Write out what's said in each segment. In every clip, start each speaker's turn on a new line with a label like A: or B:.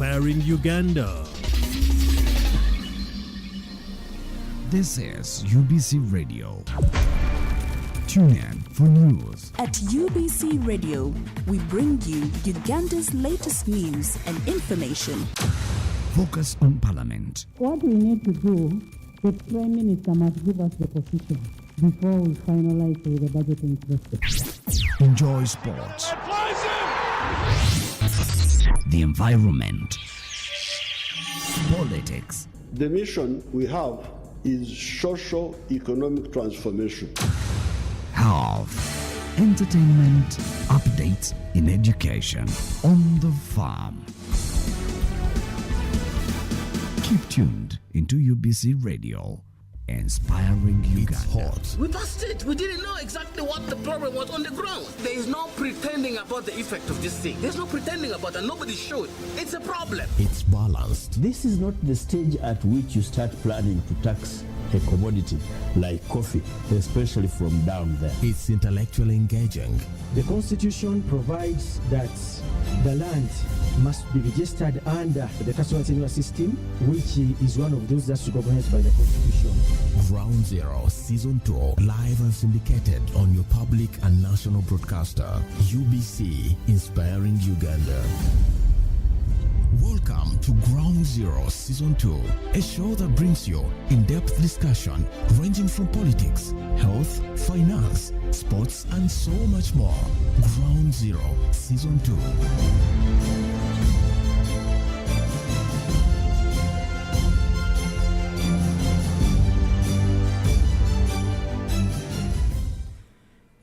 A: inspiring Uganda.
B: This is UBC Radio. Tune in for news.
C: At UBC Radio, we bring you Uganda's latest news and information.
B: Focus on Parliament.
D: What we need to do, the Prime Minister must give us the position before we finalize with the budgeting process.
B: Enjoy sports. The environment. Politics.
E: The mission we have is socio-economic transformation.
B: Health. Entertainment. Updates in education. On the farm. Keep tuned into UBC Radio. Inspiring Uganda.
F: It's hot. We passed it. We didn't know exactly what the problem was on the ground. There is no pretending about the effect of this thing. There's no pretending about it. Nobody should. It's a problem.
A: It's balanced.
G: This is not the stage at which you start planning to tax a commodity like coffee, especially from down there.
A: It's intellectually engaging.
H: The Constitution provides that the land must be registered under the customer tenure system, which is one of those that's recognized by the Constitution.
A: Ground Zero Season 2, live and syndicated on your public and national broadcaster, UBC, inspiring Uganda. Welcome to Ground Zero Season 2, a show that brings you in-depth discussion ranging from politics, health, finance, sports, and so much more. Ground Zero Season 2.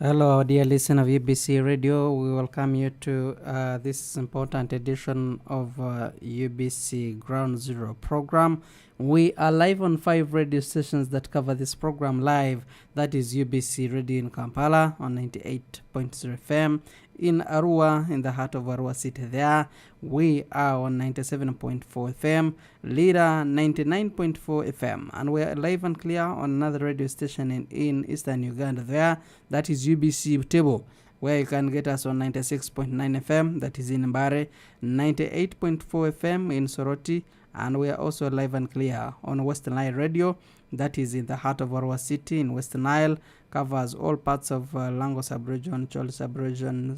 I: Hello, dear listener of UBC Radio. We welcome you to this important edition of UBC Ground Zero program. We are live on 5 radio stations that cover this program live. That is UBC Radio in Kampala on 98.0 FM. In Arua, in the heart of Arua City there, we are on 97.4 FM, Lira 99.4 FM, and we are live and clear on another radio station in Eastern Uganda there, that is UBC Butebo, where you can get us on 96.9 FM, that is in Mbare, 98.4 FM in Soroti, and we are also live and clear on Western Nile Radio, that is in the heart of Arua City in Western Nile, covers all parts of Lango Sub-region, Chol Sub-region,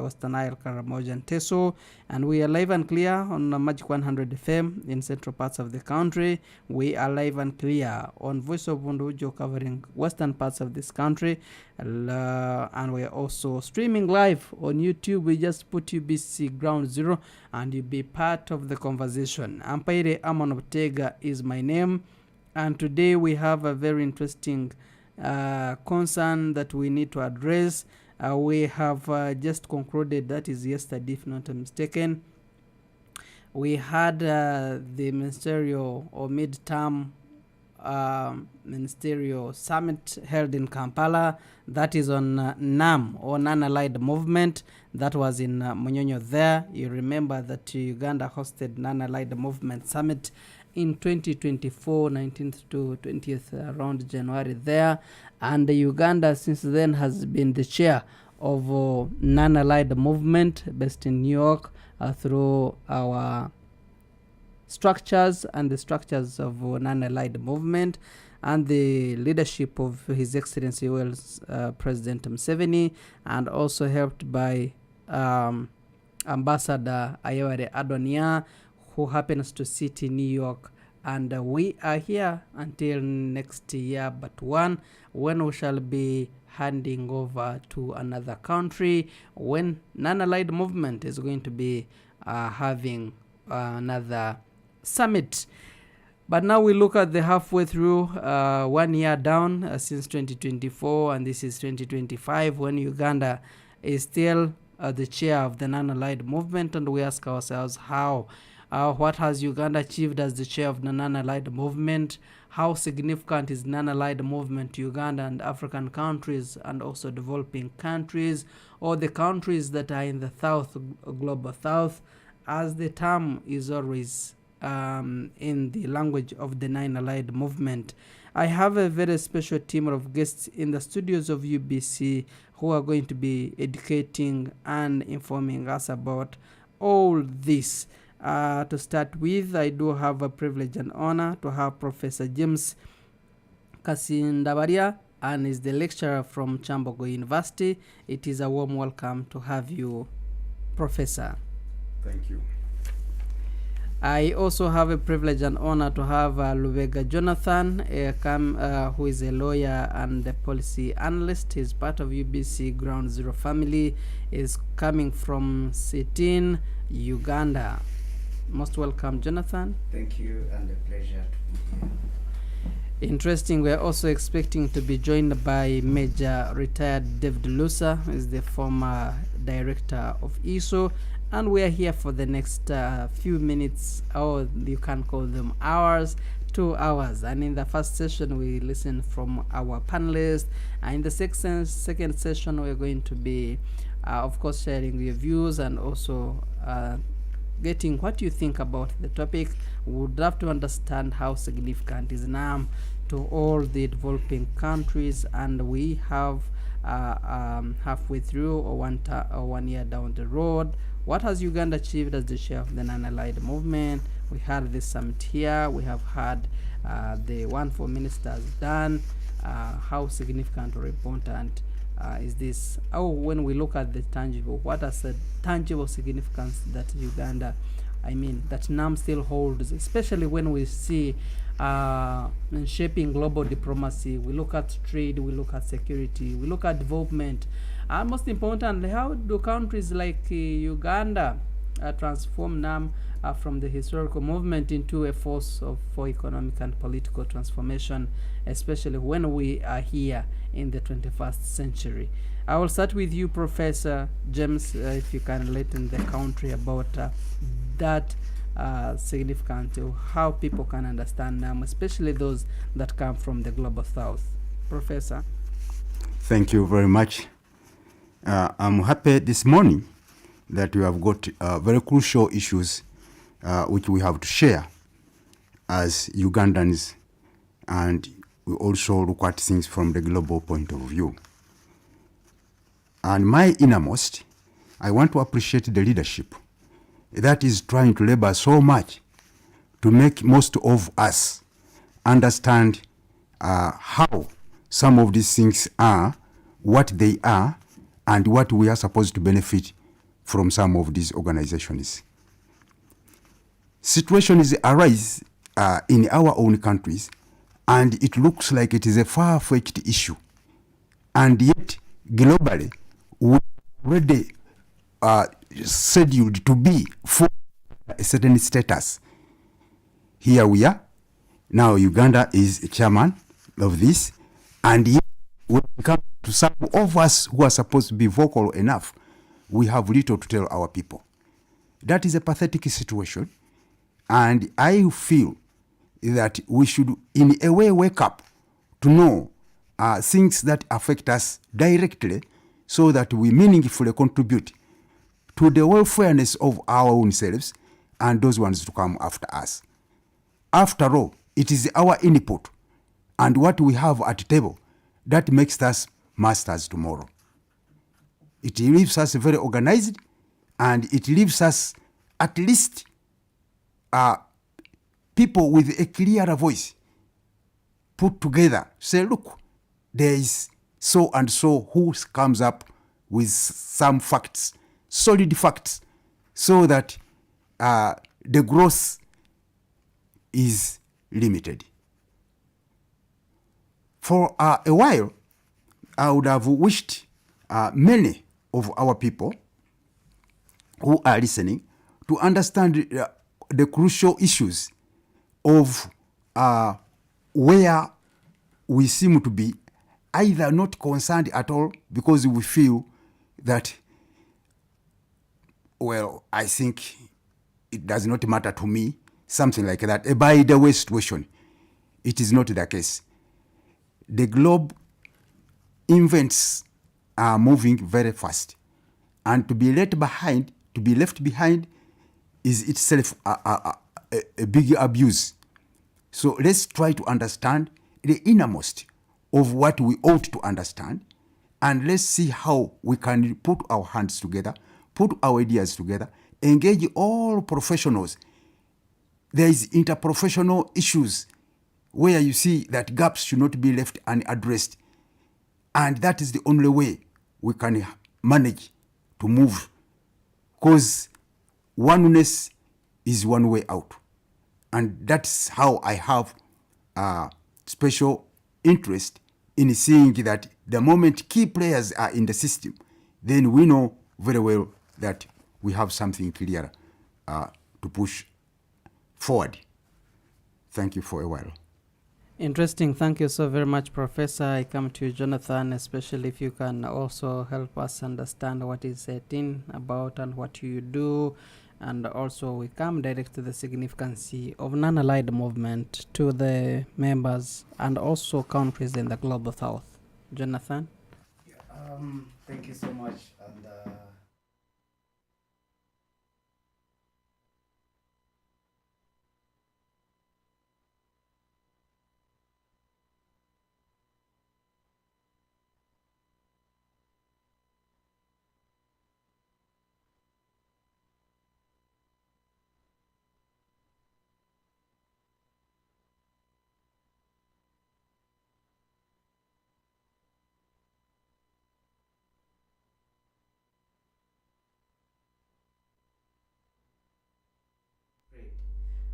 I: Western Nile, Karamoja, and Teso. And we are live and clear on Magic 100 FM in central parts of the country. We are live and clear on Voice of Bundujo covering western parts of this country. And we are also streaming live on YouTube. We just put UBC Ground Zero and you'll be part of the conversation. Ampaire Amon Buteega is my name. And today we have a very interesting concern that we need to address. We have just concluded, that is yesterday if not mistaken, we had the ministerial or mid-term ministerial summit held in Kampala, that is on NAM or Non-Allied Movement, that was in Munyonyo there. You remember that Uganda hosted Non-Allied Movement Summit in 2024, 19th to 20th around January there, and Uganda since then has been the chair of Non-Allied Movement based in New York through our structures and the structures of Non-Allied Movement and the leadership of His Excellency President Museveni, and also helped by Ambassador Ayeware Adonia, who happens to sit in New York, and we are here until next year but one, when we shall be handing over to another country, when Non-Allied Movement is going to be having another summit. But now we look at the halfway through, 1 year down since 2024, and this is 2025, when Uganda is still the chair of the Non-Allied Movement, and we ask ourselves how. What has Uganda achieved as the chair of the Non-Allied Movement? How significant is Non-Allied Movement to Uganda and African countries and also developing countries, or the countries that are in the South, Global South, as the term is always in the language of the Non-Allied Movement? I have a very special team of guests in the studios of UBC who are going to be educating and informing us about all this. To start with, I do have a privilege and honor to have Professor James Kasindabaria, and is the lecturer from Chambogo University. It is a warm welcome to have you, Professor.
J: Thank you.
I: I also have a privilege and honor to have Lubega Jonathan, who is a lawyer and a policy analyst. He's part of UBC Ground Zero family, is coming from Sitin, Uganda. Most welcome, Jonathan.
J: Thank you, and a pleasure to be here.
I: Interesting. We're also expecting to be joined by Major Retired David Lusa, who is the former director of ISO. And we are here for the next few minutes, or you can call them hours, 2 hours. And in the first session, we listen from our panelists. And in the second session, we're going to be, of course, sharing your views and also getting what you think about the topic. We would love to understand how significant is NAM to all the developing countries. And we have halfway through or 1 year down the road. What has Uganda achieved as the chair of the Nile movement? We had this summit here. We have had the one for ministers done. How significant or important is this? When we look at the tangible, what is the tangible significance that Uganda, that NAM still holds, especially when we see in shaping global diplomacy? We look at trade, we look at security, we look at development. Most importantly, how do countries like Uganda transform NAM from the historical movement into a force for economic and political transformation, especially when we are here in the 21st century? I will start with you, Professor James, if you can enlighten the country about that significant, how people can understand NAM, especially those that come from the global south. Professor.
J: Thank you very much. I'm happy this morning that we have got very crucial issues which we have to share as Ugandans, and we also look at things from the global point of view. And my innermost, I want to appreciate the leadership that is trying to labor so much to make most of us understand how some of these things are, what they are, and what we are supposed to benefit from some of these organizations. Situations arise in our own countries, and it looks like it is a far-fetched issue. And yet, globally, we already scheduled to be for a certain status. Here we are. Now Uganda is chairman of this, and yet when it comes to some of us who are supposed to be vocal enough, we have little to tell our people. That is a pathetic situation, and I feel that we should in a way wake up to know things that affect us directly, so that we meaningfully contribute to the welfareness of our own selves and those ones to come after us. After all, it is our input and what we have at the table that makes us masters tomorrow. It leaves us very organized, and it leaves us at least people with a clearer voice put together. Say, look, there is so and so who comes up with some facts, solid facts, so that the growth is limited. For a while, I would have wished many of our people who are listening to understand the crucial issues of where we seem to be either not concerned at all because we feel that, well, I think it does not matter to me, something like that. By the way situation, it is not the case. The globe events are moving very fast, and to be left behind is itself a big abuse. So let's try to understand the innermost of what we ought to understand, and let's see how we can put our hands together, put our ideas together, engage all professionals. There is interprofessional issues where you see that gaps should not be left unaddressed. And that is the only way we can manage to move. Because oneness is one way out. And that's how I have a special interest in seeing that the moment key players are in the system, then we know very well that we have something clear to push forward. Thank you for a while.
I: Interesting. Thank you so very much, Professor. I come to you, Jonathan, especially if you can also help us understand what is SETIN about and what you do. And also we come direct to the significance of non-allied movement to the members and also countries in the global south. Jonathan?
K: Thank you so much. And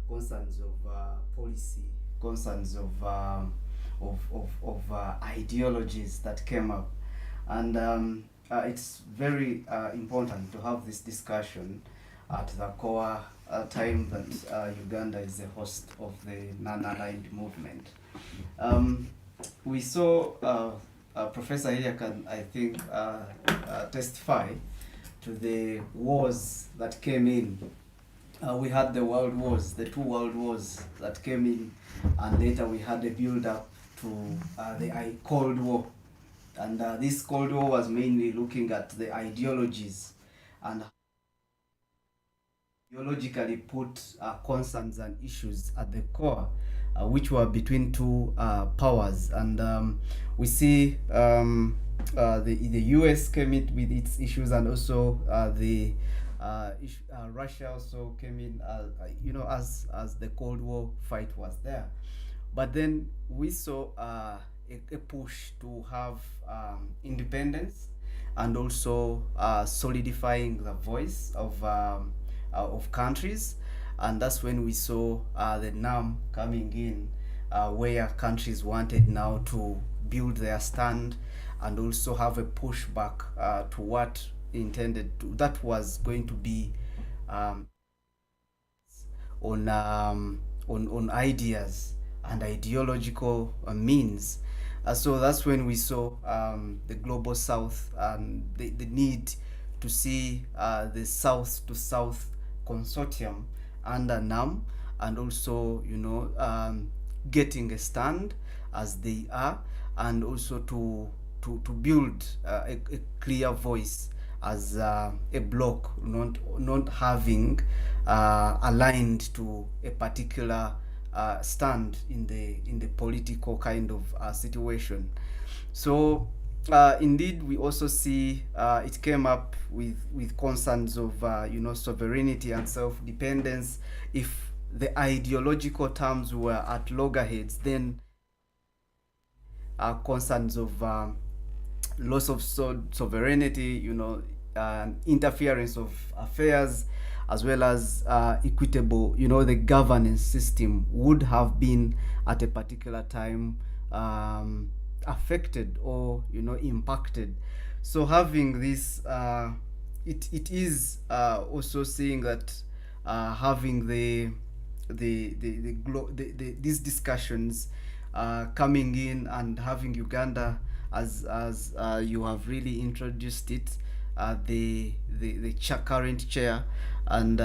K: concerns of policy, concerns of ideologies that came up, and it's very important to have this discussion at the core time that Uganda is the host of the non-aligned movement. We saw Professor here can, I think, testify to the wars that came in. We had the world wars, the two world wars that came in, and later we had a build-up to the Cold War. And this Cold War was mainly looking at the ideologies and ideologically put concerns and issues at the core, which were between two powers. And we see the US came in with its issues, and also Russia also came in, as the Cold War fight was there. But then we saw a push to have independence, and also solidifying the voice of countries. And that's when we saw the NAM coming in, where countries wanted now to build their stand and also have a pushback to what intended to, that was going to be on ideas and ideological means. So that's when we saw the global south and the need to see the south to south consortium under NAM, and also getting a stand as they are, and also to build a clear voice as a bloc, not having aligned to a particular stand in the political kind of situation. So indeed, we also see it came up with concerns of sovereignty and self-dependence. If the ideological terms were at loggerheads, then concerns of loss of sovereignty, interference of affairs, as well as equitable, the governance system would have been at a particular time affected or impacted. So having this, it is also seeing that having these discussions coming in, and having Uganda as you have really introduced it, the current chair, and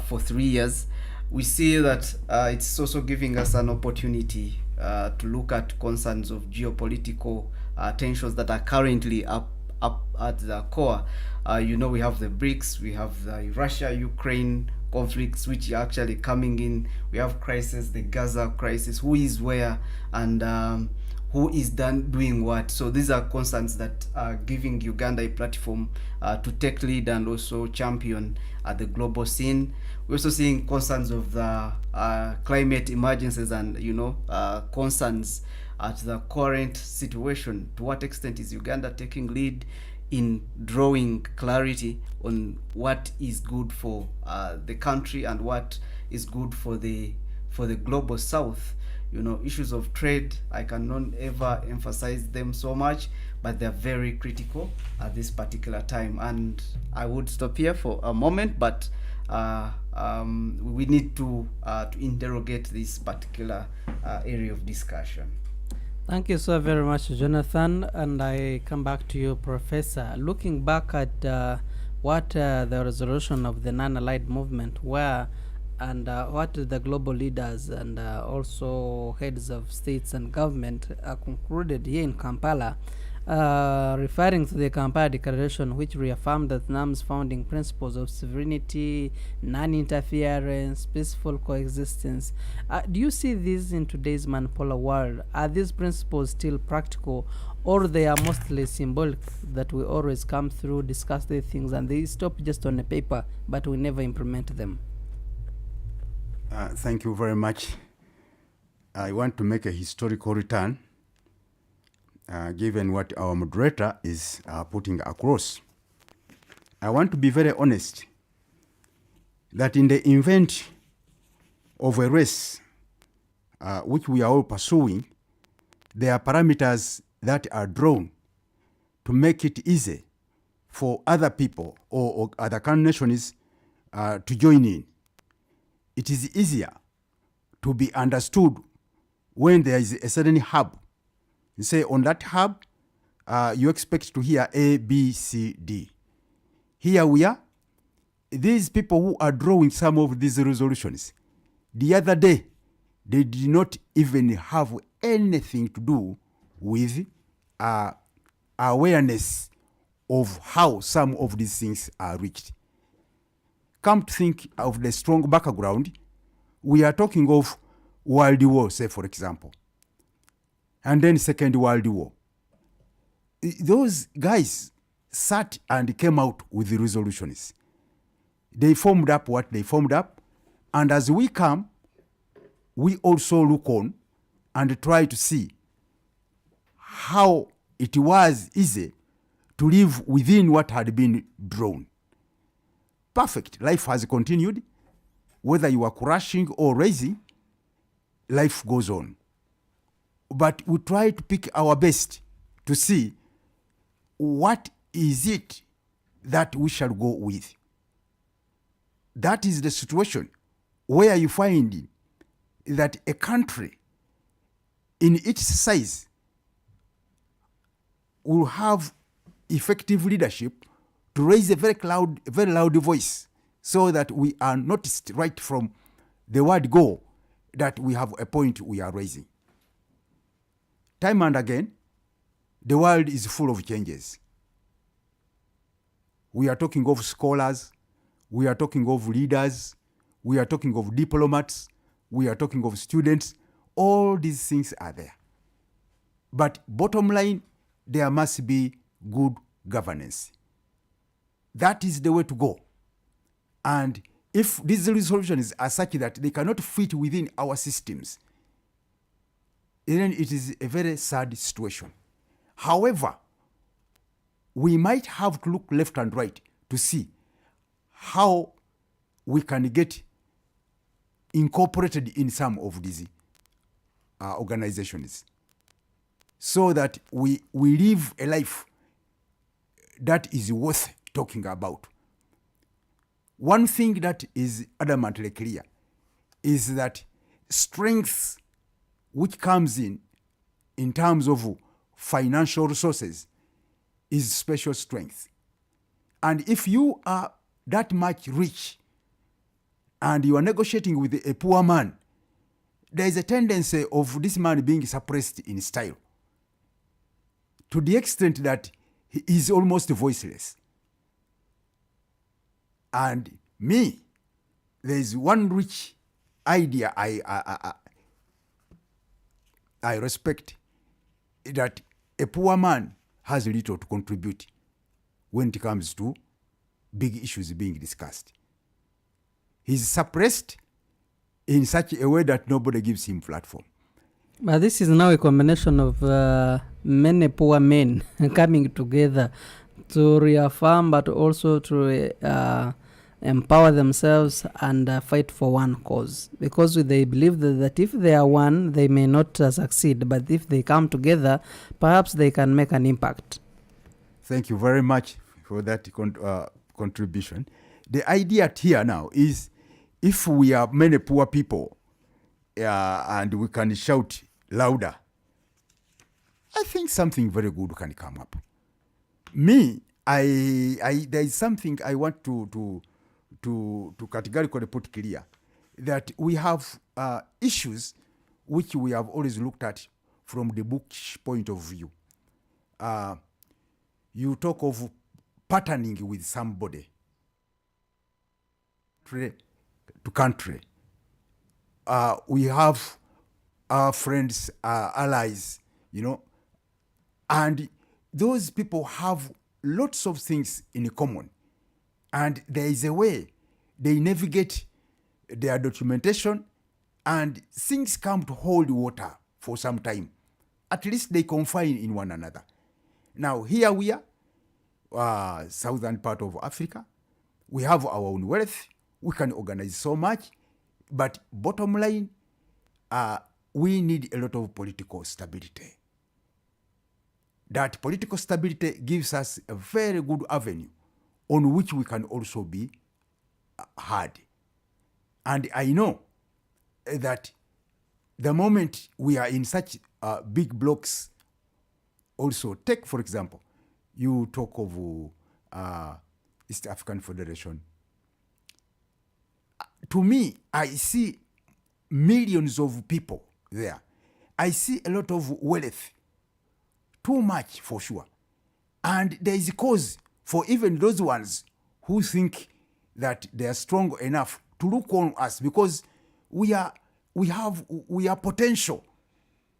K: for 3 years, we see that it's also giving us an opportunity to look at concerns of geopolitical tensions that are currently up at the core. We have the BRICS, we have the Russia-Ukraine conflicts, which are actually coming in. We have crisis, the Gaza crisis, who is where, and who is doing what. So these are concerns that are giving Uganda a platform to take lead and also champion at the global scene. We're also seeing concerns of the climate emergencies and concerns at the current situation. To what extent is Uganda taking lead in drawing clarity on what is good for the country and what is good for the global south? Issues of trade, I cannot ever emphasize them so much, but they're very critical at this particular time. And I would stop here for a moment, but we need to interrogate this particular area of discussion.
I: Thank you so very much, Jonathan. And I come back to you, Professor. Looking back at what the resolution of the non-allied movement were, and what the global leaders and also heads of states and government concluded here in Kampala, referring to the Kampala Declaration, which reaffirmed the NAM's founding principles of sovereignty, non-interference, peaceful coexistence. Do you see these in today's manipolar world? Are these principles still practical, or they are mostly symbolic, that we always come through, discuss these things, and they stop just on a paper, but we never implement them?
J: Thank you very much. I want to make a historical return, given what our moderator is putting across. I want to be very honest that in the event of a race which we are all pursuing, there are parameters that are drawn to make it easy for other people or other nations to join in. It is easier to be understood when there is a certain hub. You say on that hub, you expect to hear A, B, C, D. Here we are. These people who are drawing some of these resolutions, the other day, they did not even have anything to do with awareness of how some of these things are reached. Come to think of the strong background, we are talking of World War, say for example, and then Second World War. Those guys sat and came out with the resolutions. They formed up what they formed up, and as we come, we also look on and try to see how it was easy to live within what had been drawn. Perfect. Life has continued. Whether you are crashing or raising, life goes on. But we try to pick our best to see what is it that we shall go with. That is the situation where you find that a country in its size will have effective leadership to raise a very loud voice, so that we are noticed right from the word go that we have a point we are raising. Time and again, the world is full of changes. We are talking of scholars, we are talking of leaders, we are talking of diplomats, we are talking of students. All these things are there. But bottom line, there must be good governance. That is the way to go. And if these resolutions are such that they cannot fit within our systems, then it is a very sad situation. However, we might have to look left and right to see how we can get incorporated in some of these organizations, so that we live a life that is worth talking about. One thing that is adamantly clear is that strength which comes in terms of financial resources is special strength. And if you are that much rich and you are negotiating with a poor man, there is a tendency of this man being suppressed in style to the extent that he is almost voiceless. And me, there is one rich idea I respect, that a poor man has little to contribute when it comes to big issues being discussed. He's suppressed in such a way that nobody gives him platform.
I: But this is now a combination of many poor men coming together to reaffirm, but also to empower themselves and fight for one cause. Because they believe that if they are one, they may not succeed. But if they come together, perhaps they can make an impact.
J: Thank you very much for that contribution. The idea here now is, if we are many poor people and we can shout louder, I think something very good can come up. Me, there is something I want to categorically put clear, that we have issues which we have always looked at from the bookish point of view. You talk of partnering with somebody to country. We have our friends, allies, and those people have lots of things in common. And there is a way they navigate their documentation, and things come to hold water for some time. At least they confine in one another. Now, here we are, southern part of Africa. We have our own wealth. We can organize so much. But bottom line, we need a lot of political stability. That political stability gives us a very good avenue on which we can also be heard. And I know that the moment we are in such big blocks, also take, for example, you talk of East African Federation. To me, I see millions of people there. I see a lot of wealth, too much for sure. And there is a cause for even those ones who think that they are strong enough to look on us, because we are potential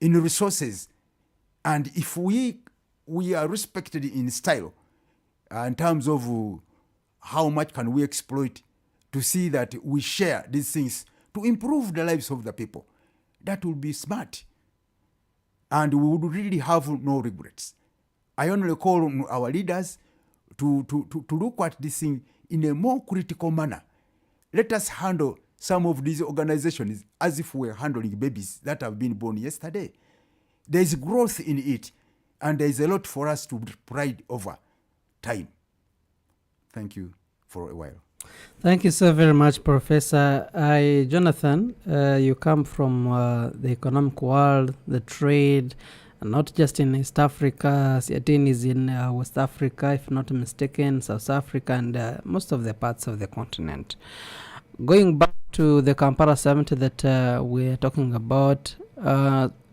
J: in resources. And if we are respected in style, in terms of how much can we exploit to see that we share these things to improve the lives of the people, that would be smart. And we would really have no regrets. I only call on our leaders to look at this thing in a more critical manner. Let us handle some of these organizations as if we're handling babies that have been born yesterday. There is growth in it, and there is a lot for us to pride over time. Thank you for a while.
I: Thank you so very much, Professor. Jonathan, you come from the economic world, the trade, and not just in East Africa. Siatin is in West Africa, if not mistaken, South Africa, and most of the parts of the continent. Going back to the Kampala summit that we're talking about,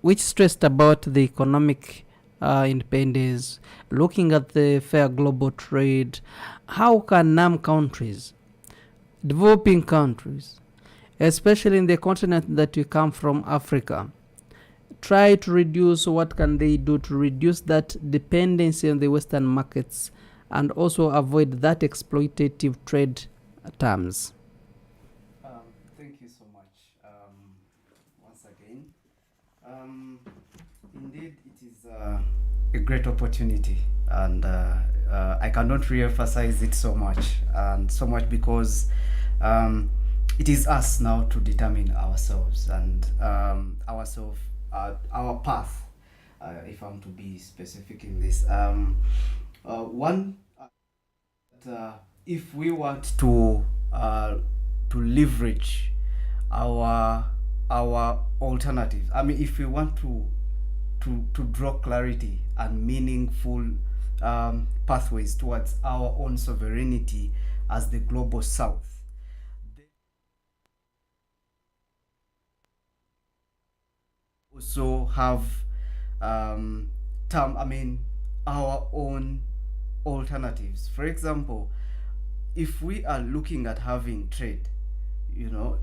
I: which stressed about the economic independence, looking at the fair global trade, how can NAM countries, developing countries, especially in the continent that we come from, Africa, try to reduce, what can they do to reduce that dependency on the Western markets and also avoid that exploitative trade terms?
K: Thank you so much once again. Indeed, it is a great opportunity, and I cannot re-emphasize it so much, and so much because it is us now to determine ourselves and our path, if I'm to be specific in this. If we want to leverage our alternatives, I mean, if we want to draw clarity and meaningful pathways towards our own sovereignty as the global south, also have our own alternatives. For example, if we are looking at having trade,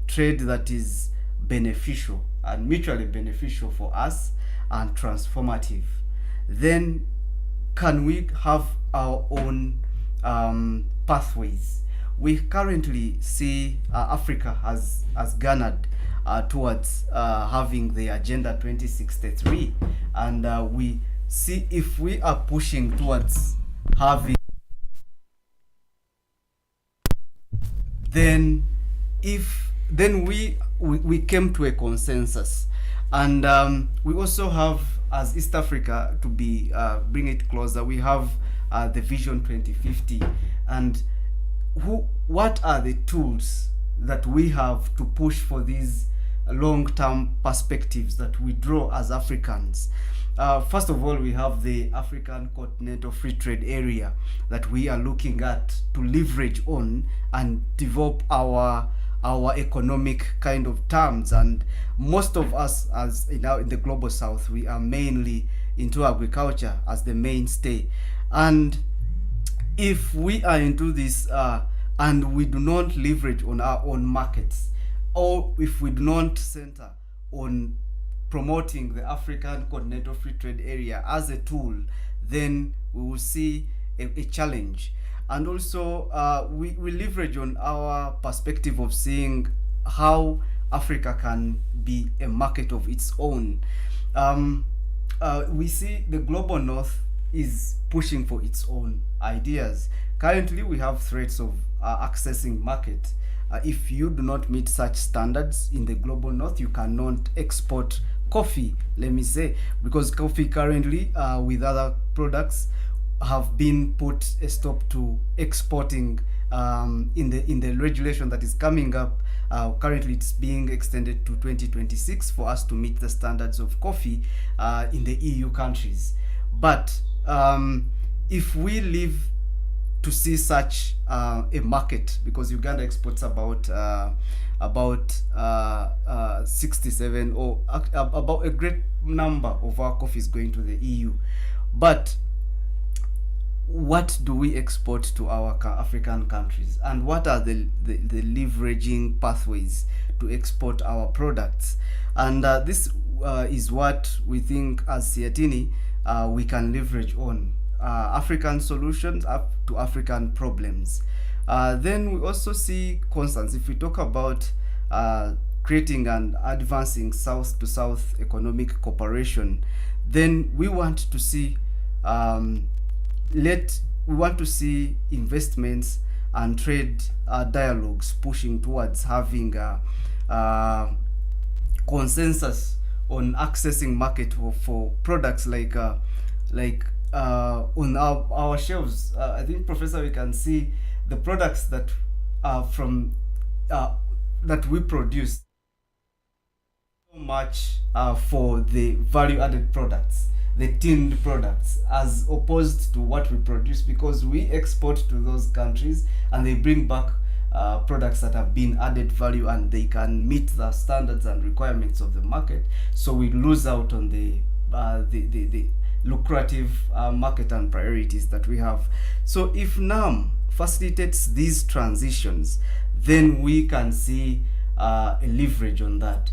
K: trade that is beneficial and mutually beneficial for us and transformative, then can we have our own pathways? We currently see Africa has garnered towards having the Agenda 2063, and we see if we are pushing towards having, then we came to a consensus, and we also have, as East Africa, to be bring it closer, we have the Vision 2050, and what are the tools that we have to push for these long-term perspectives that we draw as Africans. First of all, we have the African Continental Free Trade Area that we are looking at to leverage on and develop our economic kind of terms. And most of us, as in the global south, we are mainly into agriculture as the mainstay. And if we are into this and we do not leverage on our own markets, or if we do not center on promoting the African Continental Free Trade Area as a tool, then we will see a challenge. And also we leverage on our perspective of seeing how Africa can be a market of its own. We see the global north is pushing for its own ideas. Currently, we have threats of accessing market. If you do not meet such standards in the global north, you cannot export coffee, let me say, because coffee currently with other products have been put a stop to exporting in the regulation that is coming up. Currently it's being extended to 2026 for us to meet the standards of coffee in the EU countries. But if we live to see such a market, because Uganda exports about 67 or about a great number of our coffee is going to the EU, but what do we export to our African countries, and what are the leveraging pathways to export our products? And this is what we think as Siatini we can leverage on African solutions up to African problems. Then we also see concerns. If we talk about creating and advancing south to south economic cooperation, then we want to see investments and trade dialogues pushing towards having consensus on accessing market for products like on our shelves. I think, Professor, we can see the products that are from that we produce so much for the value-added products, the tinned products, as opposed to what we produce, because we export to those countries and they bring back products that have been added value and they can meet the standards and requirements of the market. So we lose out on the lucrative market and priorities that we have. So if NAM facilitates these transitions, then we can see a leverage on that.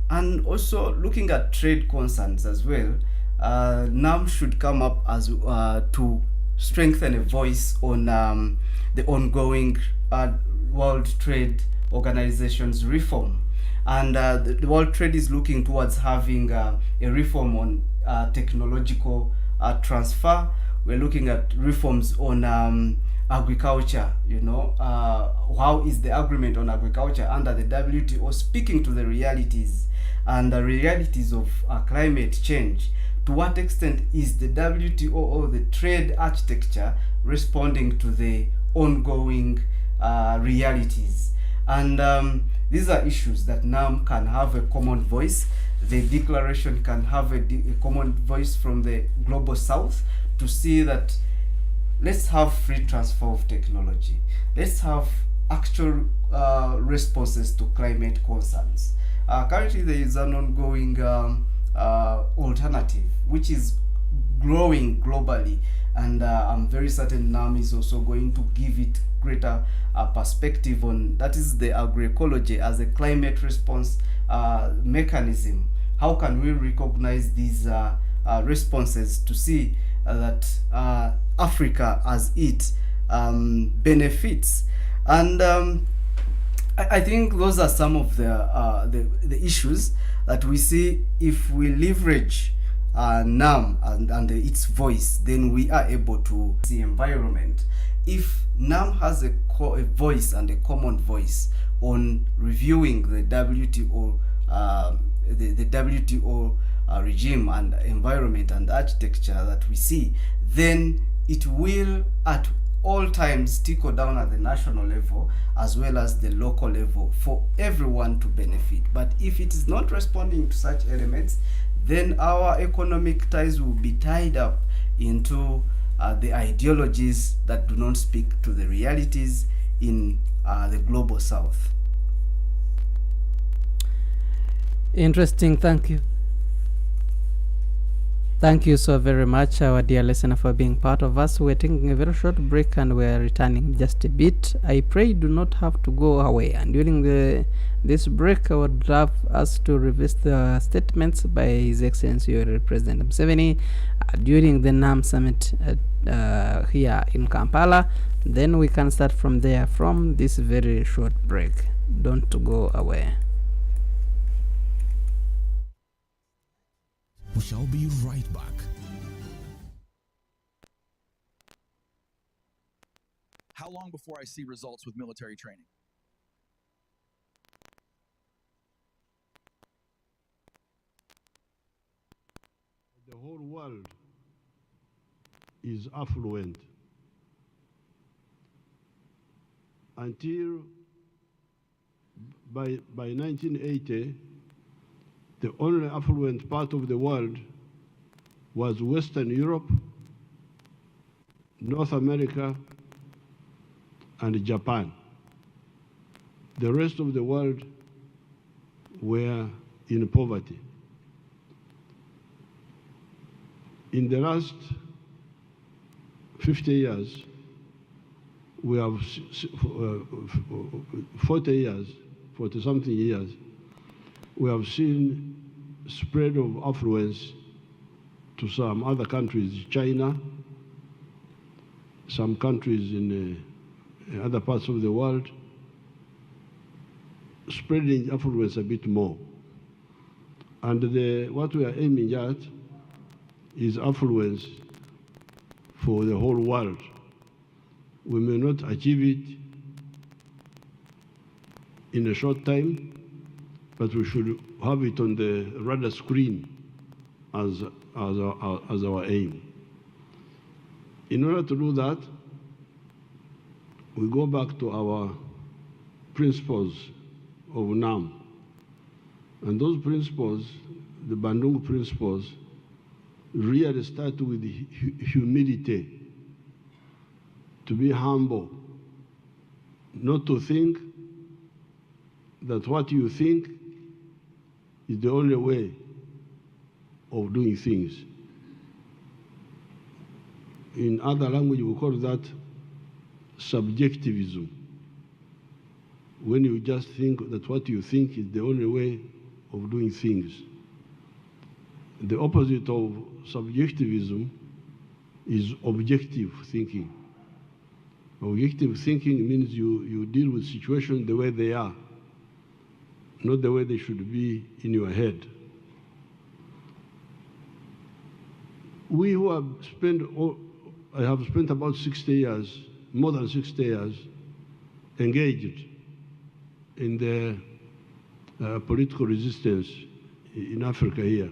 K: And also looking at trade concerns as well, NAM should come up as to strengthen a voice on the ongoing World Trade Organization's reform. And the World Trade is looking towards having a reform on technological transfer. We're looking at reforms on agriculture. How is the agreement on agriculture under the WTO speaking to the realities and the realities of climate change? To what extent is the WTO or the trade architecture responding to the ongoing realities? And these are issues that NAM can have a common voice. The declaration can have a common voice from the global south to see that let's have free transfer of technology. Let's have actual responses to climate concerns. Currently there is an ongoing alternative which is growing globally, and I'm very certain NAM is also going to give it greater perspective on, that is the agroecology as a climate response mechanism. How can we recognize these responses to see that Africa as it benefits. And I think those are some of the issues that we see. If we leverage NAM and its voice, then we are able to see environment. If NAM has a voice and a common voice on reviewing the WTO, the WTO regime and environment and architecture that we see, then it will at all times trickle down at the national level as well as the local level for everyone to benefit. But if it is not responding to such elements, then our economic ties will be tied up into the ideologies that do not speak to the realities in the global south.
I: Interesting. Thank you. Thank you so very much, our dear listener, for being part of us. We're taking a very short break and we're returning just a bit. I pray you do not have to go away. And during this break, I would love us to revisit the statements by His Excellency President Museveni during the NAM summit here in Kampala. Then we can start from there, from this very short break. Don't go away.
A: We shall be right back.
L: How long before I see results with military training?
E: The whole world is affluent. Until by 1980, the only affluent part of the world was Western Europe, North America, and Japan. The rest of the world were in poverty. In the last 50 years, we have 40-something years, we have seen spread of affluence to some other countries, China, some countries in other parts of the world, spreading affluence a bit more. And what we are aiming at is affluence for the whole world. We may not achieve it in a short time, but we should have it on the radar screen as our aim. In order to do that, we go back to our principles of NAM. And those principles, the Bandung principles, really start with humility, to be humble, not to think that what you think is the only way of doing things. In other language, we call that subjectivism. When you just think that what you think is the only way of doing things. The opposite of subjectivism is objective thinking. Objective thinking means you deal with situations the way they are, not the way they should be in your head. We who have I have spent about 60 years, more than 60 years, engaged in the political resistance in Africa here.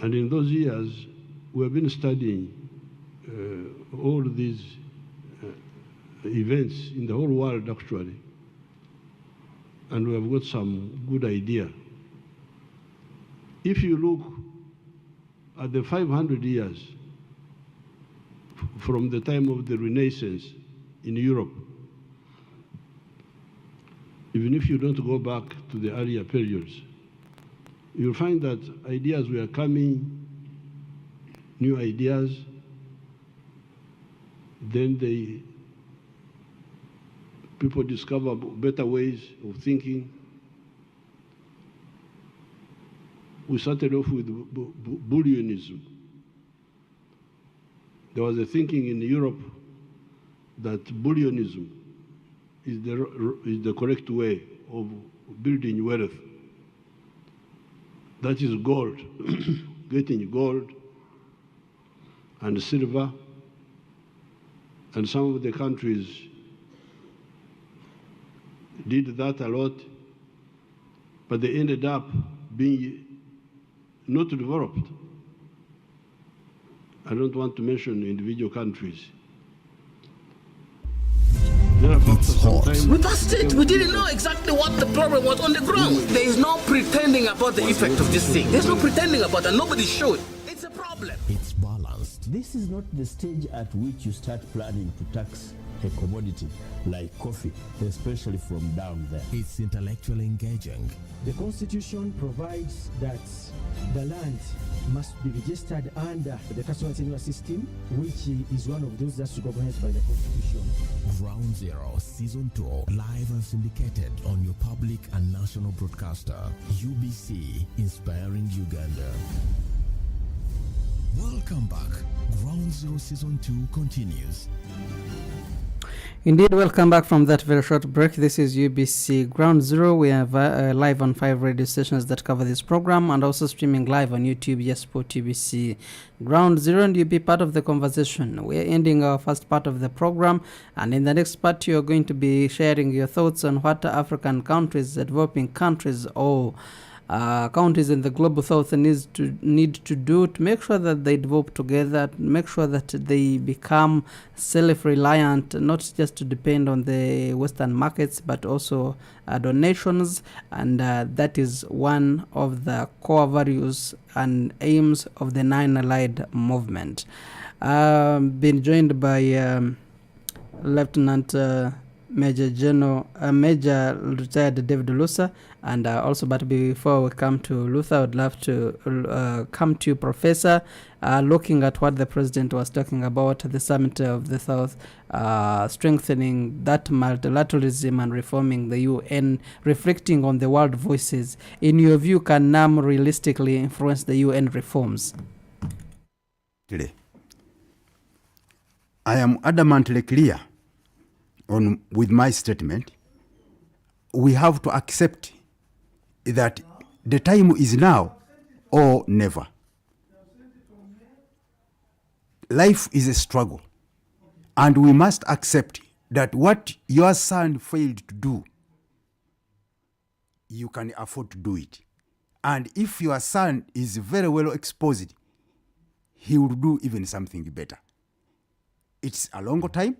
E: And in those years, we have been studying all these events in the whole world, actually. And we have got some good idea. If you look at the 500 years from the time of the Renaissance in Europe, even if you don't go back to the earlier periods, you'll find that ideas were coming, new ideas, then people discover better ways of thinking. we started off with bullionism. There was a thinking in Europe that bullionism is the correct way of building wealth. That is gold, getting gold and silver, and some of the countries did that a lot, but they ended up being not developed. I don't want to mention individual countries.
A: It's hot.
F: We passed it. We didn't know exactly what the problem was on the ground. There is no pretending about the effect of this thing. There's no pretending about it. Nobody showed. It's a problem.
A: It's balanced.
G: This is not the stage at which you start planning to tax a commodity like coffee, especially from down there.
A: It's intellectually engaging.
H: The Constitution provides that the land must be registered under the customer tenure system, which is one of those that's recognized by the Constitution.
A: Ground Zero Season 2, live and syndicated on your public and national broadcaster, UBC, inspiring Uganda. Welcome back. Ground Zero Season 2 continues.
I: Indeed, welcome back from that very short break. This is UBC Ground Zero. We have live on 5 radio stations that cover this program and also streaming live on YouTube. Yes, Sport UBC Ground Zero, and you'll be part of the conversation. We're ending our first part of the program, and in the next part, you're going to be sharing your thoughts on what African countries, developing countries, or countries in the global south need to do to make sure that they develop together, to make sure that they become self-reliant, not just to depend on the Western markets, but also donations. And that is one of the core values and aims of the Nine Allied movement. Been joined by Lieutenant Major retired David Lusa, and also, but before we come to Luther, I would love to come to Professor, looking at what the President was talking about, the Summit of the South, strengthening that multilateralism and reforming the UN, reflecting on the world voices. In your view, can NAM realistically influence the UN reforms?
J: Today, I am adamantly clear with my statement. We have to accept that the time is now or never. Life is a struggle, and we must accept that what your son failed to do, you can afford to do it. And if your son is very well exposed, he will do even something better. It's a long time.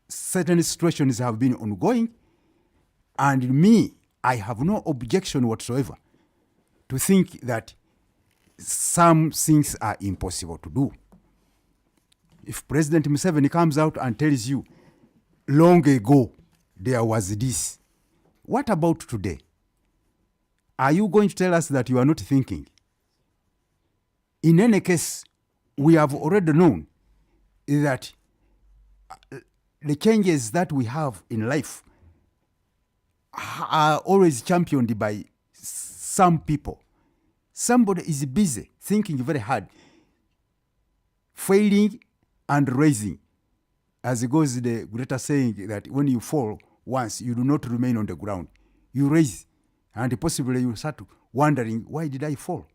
J: Certain situations have been ongoing, and me, I have no objection whatsoever to think that some things are impossible to do. If President Museveni comes out and tells you, long ago there was this, what about today? Are you going to tell us that you are not thinking? In any case, we have already known that the changes that we have in life are always championed by some people. Somebody is busy thinking very hard, failing and raising. As it goes the greater saying that when you fall once, you do not remain on the ground. You raise, and possibly you start wondering, why did I fall?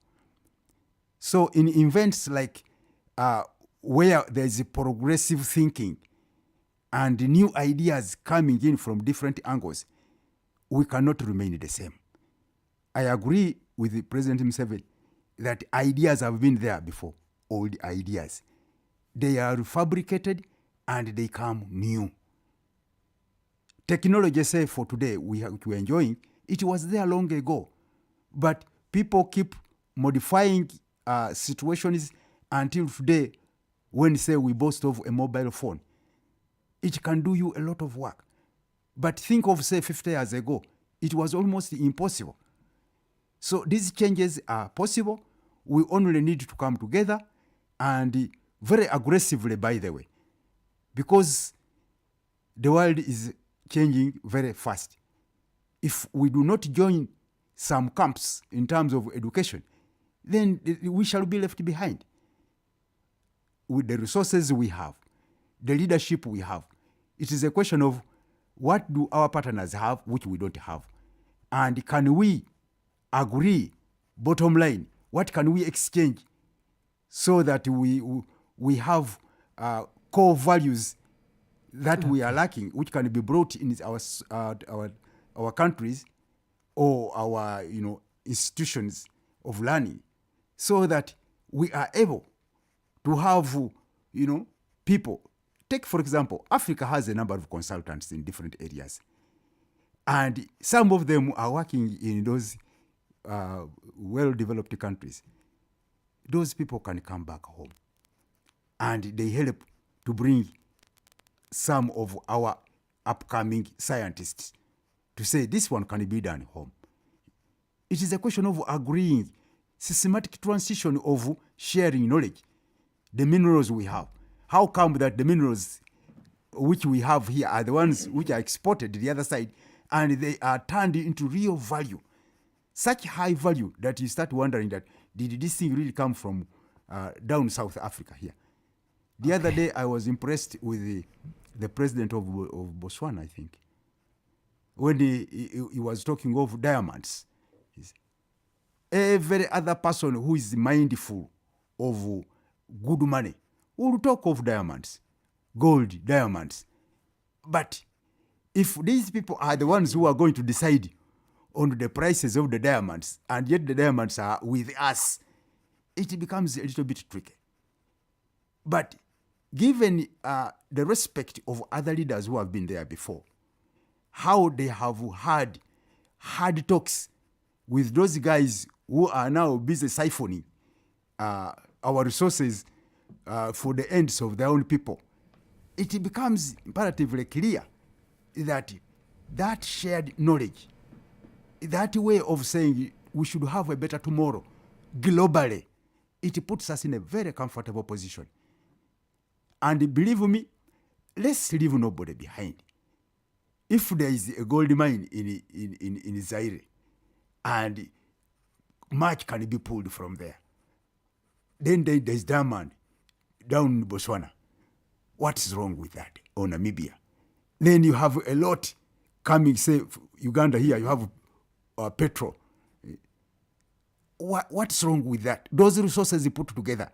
J: So in events like where there is progressive thinking and new ideas coming in from different angles, we cannot remain the same. I agree with President Museveni that ideas have been there before, old ideas. They are fabricated and they come new. Technology, say for today, we're enjoying, it was there long ago. But people keep modifying situations until today, when say we boast of a mobile phone. It can do you a lot of work. But think of, say, 50 years ago, it was almost impossible. So these changes are possible. We only need to come together, and very aggressively, by the way, because the world is changing very fast. If we do not join some camps in terms of education, then we shall be left behind. With the resources we have, the leadership we have, it is a question of what do our partners have which we don't have, and can we agree, bottom line, what can we exchange so that we have core values that we are lacking, which can be brought in our countries or our institutions of learning, so that we are able to have people. Take, for example, Africa has a number of consultants in different areas, and some of them are working in those well-developed countries. Those people can come back home, and they help to bring some of our upcoming scientists to say this one can be done home. It is a question of agreeing, systematic transition of sharing knowledge. The minerals we have, how come that the minerals which we have here are the ones which are exported to the other side, and they are turned into real value, such high value that you start wondering that did this thing really come from down South Africa here? The other day I was impressed with the president of Botswana, I think, when he was talking of diamonds. Every other person who is mindful of good money will talk of diamonds, gold, diamonds. But if these people are the ones who are going to decide on the prices of the diamonds, and yet the diamonds are with us, it becomes a little bit tricky. But given the respect of other leaders who have been there before, how they have had hard talks with those guys who are now busy siphoning our resources for the ends of their own people, it becomes imperatively clear that that shared knowledge, that way of saying we should have a better tomorrow globally, it puts us in a very comfortable position. And believe me, let's leave nobody behind. If there is a gold mine in Zaire and much can be pulled from there, then there is diamond down in Botswana. What is wrong with that? Or Namibia? Then you have a lot coming, say, Uganda here, you have petrol. What's wrong with that? Those resources you put together,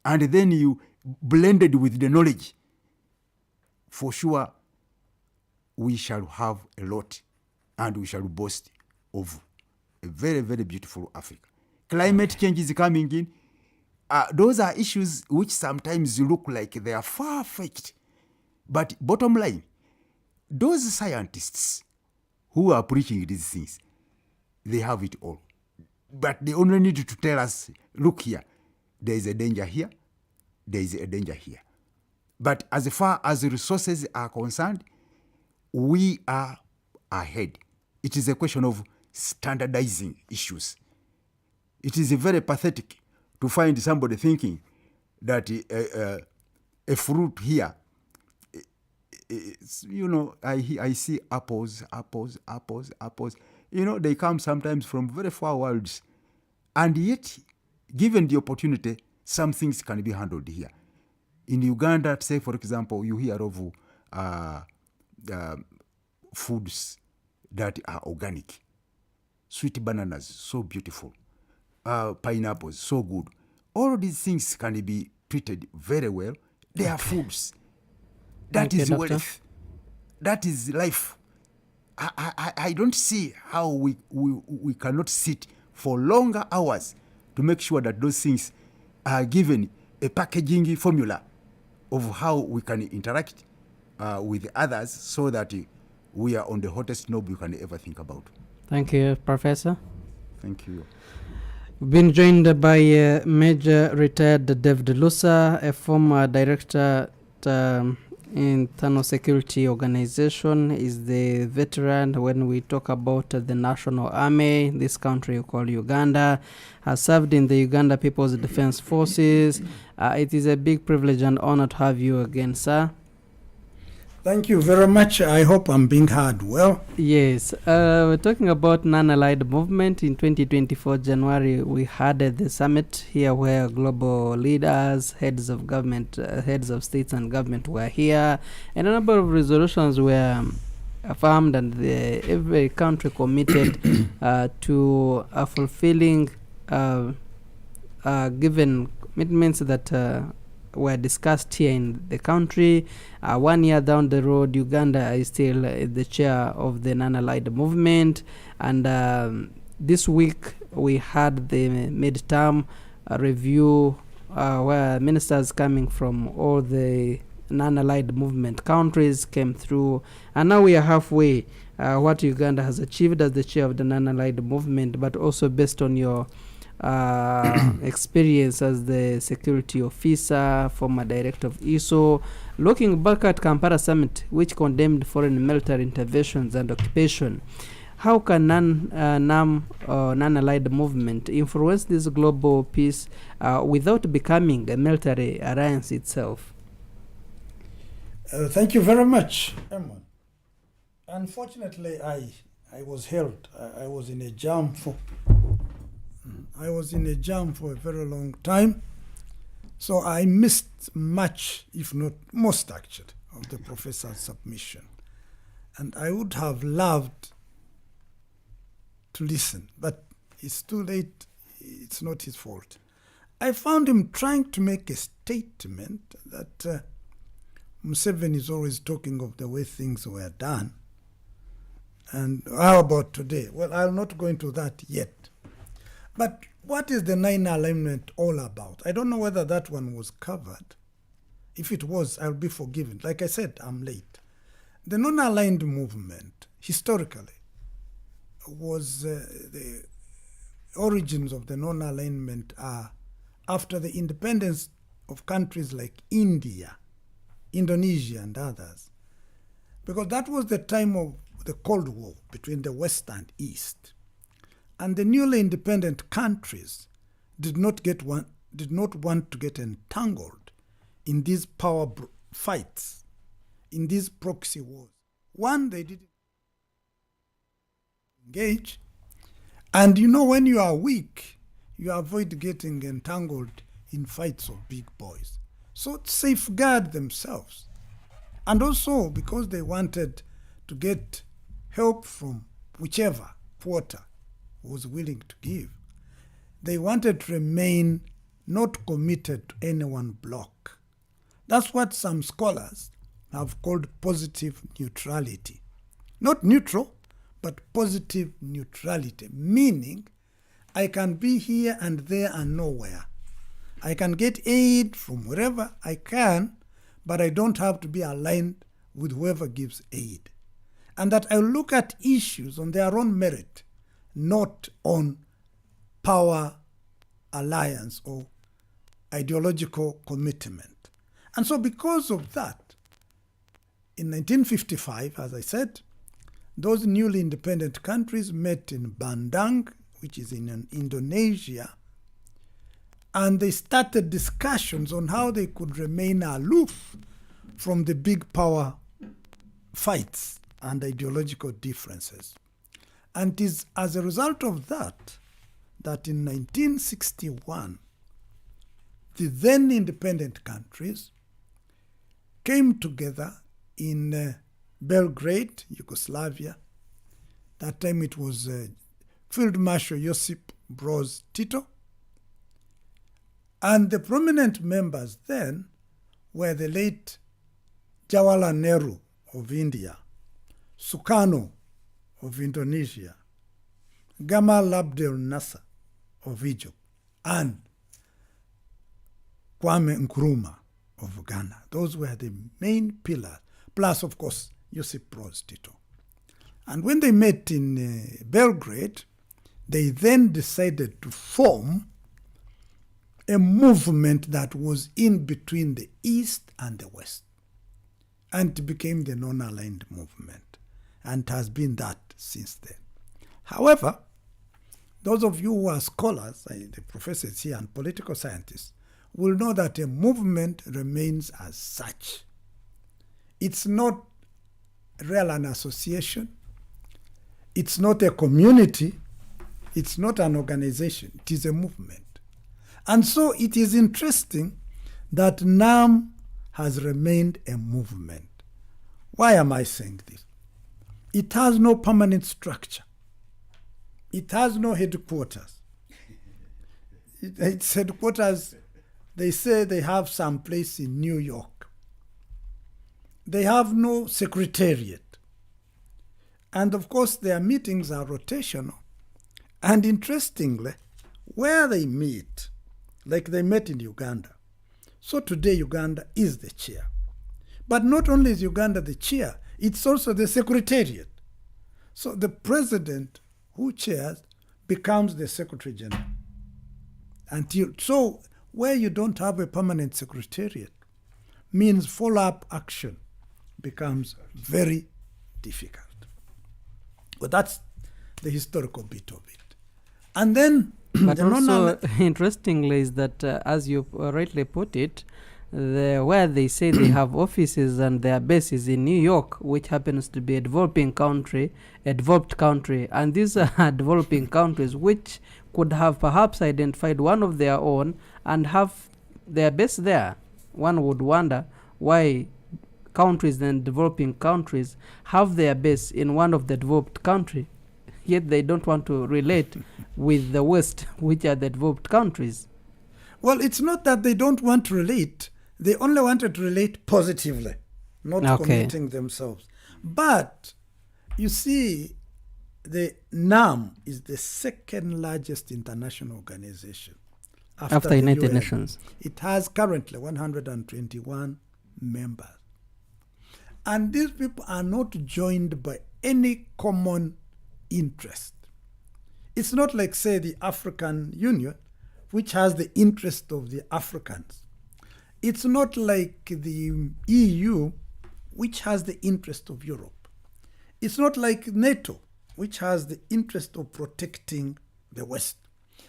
J: and then you blended with the knowledge. For sure, we shall have a lot, and we shall boast of a very, very beautiful Africa. Climate change is coming in. Those are issues which sometimes look like they are far-fetched. But bottom line, those scientists who are preaching these things, they have it all. But they only need to tell us, look here, there is a danger here, there is a danger here. But as far as the resources are concerned, we are ahead. It is a question of standardizing issues. It is very pathetic to find somebody thinking that a fruit here, I see apples. They come sometimes from very far worlds. And yet, given the opportunity, some things can be handled here. In Uganda, say, for example, you hear of foods that are organic. Sweet bananas, so beautiful. Pineapples, so good. All these things can be treated very well. They are foods. That is wealth. That is life. I don't see how we cannot sit for longer hours to make sure that those things are given a packaging formula of how we can interact with others, so that we are on the hottest knob you can ever think about.
I: Thank you, Professor.
J: Thank you.
I: We've been joined by Major Retired David Lusa, a former director at Internal Security Organization. Is the veteran when we talk about the National Army, this country you call Uganda, has served in the Uganda People's Defense Forces. It is a big privilege and honor to have you again, sir.
M: Thank you very much. I hope I'm being heard well.
I: Yes, we're talking about non-allied movement. In 2024 January, we had the summit here where global leaders, heads of government, heads of states and government were here, and a number of resolutions were affirmed, and every country committed to fulfilling given commitments that were discussed here in the country. 1 year down the road, Uganda is still the chair of the non-allied movement, and this week we had the midterm review where ministers coming from all the non-allied movement countries came through, and now we are halfway what Uganda has achieved as the chair of the non-allied movement, but also based on your experience as the security officer, former director of ISO, looking back at Kampala summit, which condemned foreign military interventions and occupation. How can non-allied movement influence this global peace without becoming a military alliance itself?
M: Thank you very much, Amon. Unfortunately, I was held. I was in a jam for a very long time, so I missed much, if not most actually, of the professor's submission. And I would have loved to listen, but it's too late. It's not his fault. I found him trying to make a statement that Museveni is always talking of the way things were done. And how about today? Well, I'll not go into that yet. But what is the Nine alignment all about? I don't know whether that one was covered. If it was, I'll be forgiven. Like I said, I'm late. The non-aligned movement, historically, was the origins of the non-alignment are after the independence of countries like India, Indonesia, and others. Because that was the time of the Cold War between the West and East. And the newly independent countries did not want to get entangled in these power fights, in these proxy wars. One, they didn't engage. And you know, when you are weak, you avoid getting entangled in fights of big boys. So safeguard themselves. And also because they wanted to get help from whichever quarter was willing to give. They wanted to remain not committed to any one bloc. That's what some scholars have called positive neutrality. Not neutral, but positive neutrality, meaning I can be here and there and nowhere. I can get aid from wherever I can, but I don't have to be aligned with whoever gives aid. And that I look at issues on their own merit, not on power alliance or ideological commitment. And so because of that, in 1955, as I said, those newly independent countries met in Bandung, which is in Indonesia, and they started discussions on how they could remain aloof from the big power fights and ideological differences. And it is as a result of that in 1961, the then independent countries came together in Belgrade, Yugoslavia. That time it was Field Marshal Josip Broz Tito. And the prominent members then were the late Jawaharlal Nehru of India, Sukarno of Indonesia, Gamal Abdel Nasser of Egypt, and Kwame Nkrumah of Ghana. Those were the main pillars, plus, of course, Josip Broz Tito. And when they met in Belgrade, they then decided to form a movement that was in between the East and the West. And it became the non-aligned movement, and has been that since then. However, those of you who are scholars, the professors here and political scientists, will know that a movement remains as such. It's not really an association. It's not a community. It's not an organization. It is a movement. And so it is interesting that NAM has remained a movement. Why am I saying this? It has no permanent structure. It has no headquarters. Its headquarters, they say they have some place in New York. They have no secretariat. And of course, their meetings are rotational. And interestingly, where they meet, like they met in Uganda. So today, Uganda is the chair. But not only is Uganda the chair, it's also the secretariat. So the president who chairs becomes the secretary general. So where you don't have a permanent secretariat means follow-up action becomes very difficult. But that's the historical bit of it. And then
I: but also interestingly is that as you rightly put it, where they say they have offices and their base is in New York, which happens to be a developed country, and these are developing countries which could have perhaps identified one of their own and have their base there. One would wonder why countries and developing countries have their base in one of the developed countries, yet they don't want to relate with the West, which are the developed countries.
M: Well, it's not that they don't want to relate. They only wanted to relate positively, not committing themselves. But, you see, the NAM is the second largest international organization after the
I: United
M: UN.
I: Nations.
M: It has currently 121 members. And these people are not joined by any common interest. It's not like, say, the African Union, which has the interest of the Africans. It's not like the EU, which has the interest of Europe. It's not like NATO, which has the interest of protecting the West.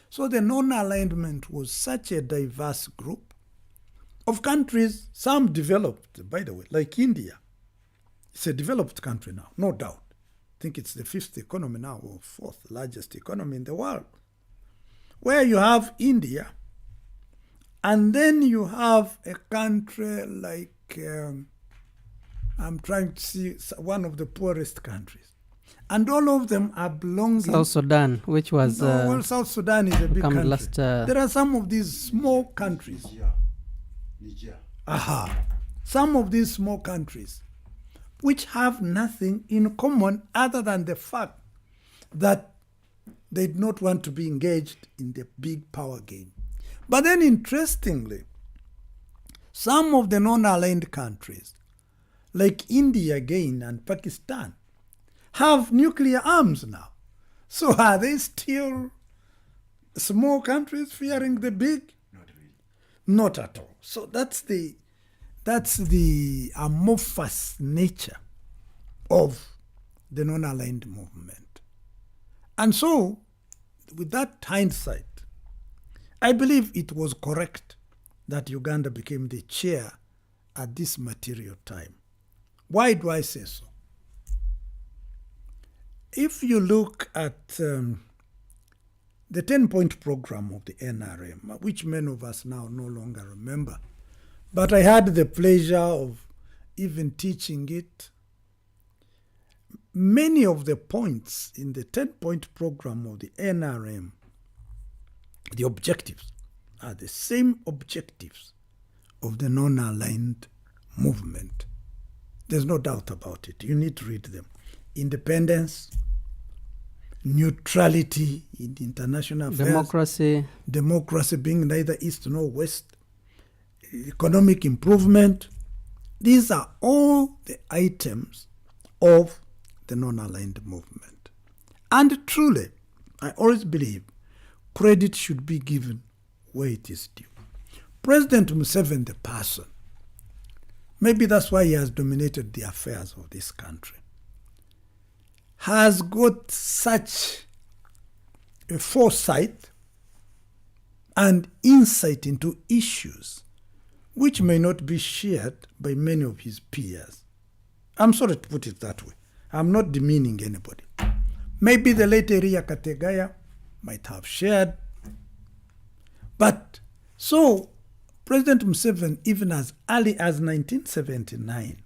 M: So the non-alignment was such a diverse group of countries, some developed, by the way, like India. It's a developed country now, no doubt. I think it's the fifth economy now, or fourth largest economy in the world. Where you have India, and then you have a country like, I'm trying to see, one of the poorest countries. And all of them are belonging...
I: South Sudan, which was...
M: well, South Sudan is a big country. There are some of these small countries.
J: Niger.
M: Some of these small countries which have nothing in common other than the fact that they did not want to be engaged in the big power game. But then interestingly, some of the non-aligned countries, like India again and Pakistan, have nuclear arms now. So are they still small countries fearing the big?
J: Not really.
M: Not at all. So that's the amorphous nature of the non-aligned movement. And so, with that hindsight, I believe it was correct that Uganda became the chair at this material time. Why do I say so? If you look at the 10-point program of the NRM, which many of us now no longer remember, but I had the pleasure of even teaching it, many of the points in the 10-point program of the NRM, the objectives, are the same objectives of the non-aligned movement. There's no doubt about it. You need to read them. Independence, neutrality in international affairs, democracy being neither east nor west, economic improvement. These are all the items of the non-aligned movement. And truly, I always believe credit should be given where it is due. President Museveni, the person, maybe that's why he has dominated the affairs of this country, has got such a foresight and insight into issues which may not be shared by many of his peers I'm sorry to put it that way. I'm not demeaning anybody. Maybe the late Eria Kategaya might have shared. But so President Museveni, even as early as 1979,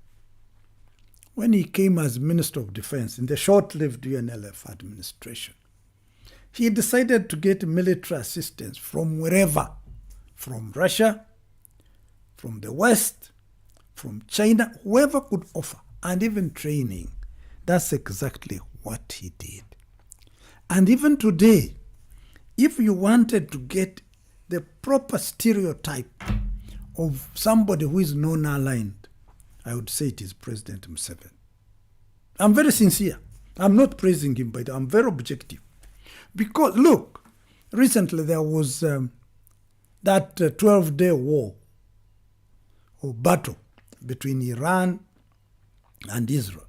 M: when he came as Minister of Defense in the short-lived UNLF administration, he decided to get military assistance from wherever, from Russia, from the West, from China, whoever could offer, and even training. That's exactly what he did. And even today, if you wanted to get the proper stereotype of somebody who is non-aligned, I would say it is President Museveni. I'm very sincere. I'm not praising him, but I'm very objective. Because, look, recently there was that 12-day war or battle between Iran and Israel.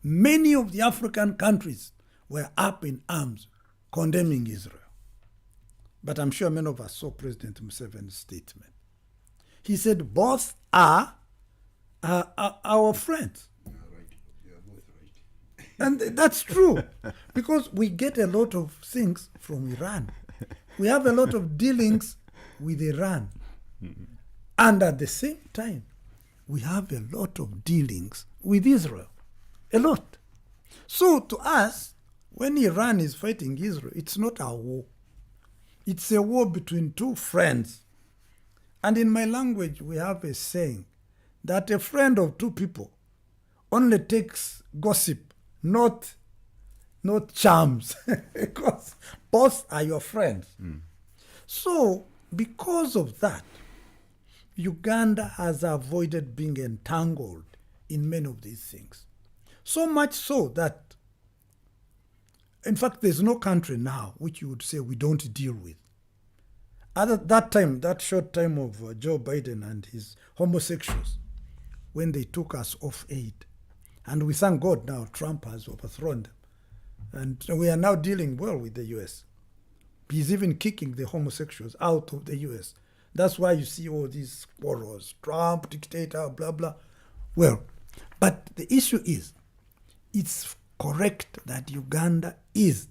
M: Many of the African countries were up in arms condemning Israel. But I'm sure many of us saw President Museveni's statement. He said, both are our friends. And that's true, because we get a lot of things from Iran. We have a lot of dealings with Iran. And at the same time, we have a lot of dealings with Israel. A lot. So to us, when Iran is fighting Israel, it's not a war. It's a war between two friends. And in my language, we have a saying that a friend of two people only takes gossip, not charms, because both are your friends. So, because of that, Uganda has avoided being entangled in many of these things. So much so that, in fact, there's no country now which you would say we don't deal with. At that time, that short time of Joe Biden and his homosexuals, when they took us off aid, and we thank God now Trump has overthrown them. And we are now dealing well with the U.S. He's even kicking the homosexuals out of the U.S. That's why you see all these quarrels, Trump, dictator, blah, blah. Well, but the issue is, it's correct that Uganda is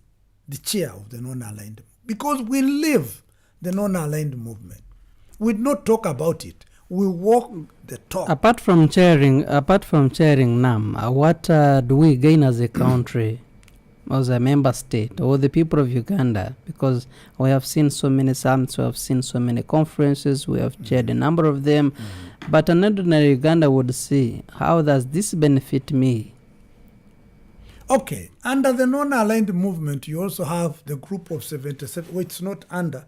M: the chair of the non-aligned, because we live the non-aligned movement. We not talk about it. We walk the talk.
I: Apart from chairing NAM, what do we gain as a country, as a member state, or the people of Uganda? Because we have seen so many summits, we have seen so many conferences, we have chaired a number of them. But an ordinary Uganda would see, how does this benefit me?
M: Okay, under the non-aligned movement, you also have the group of 77, which it's not under,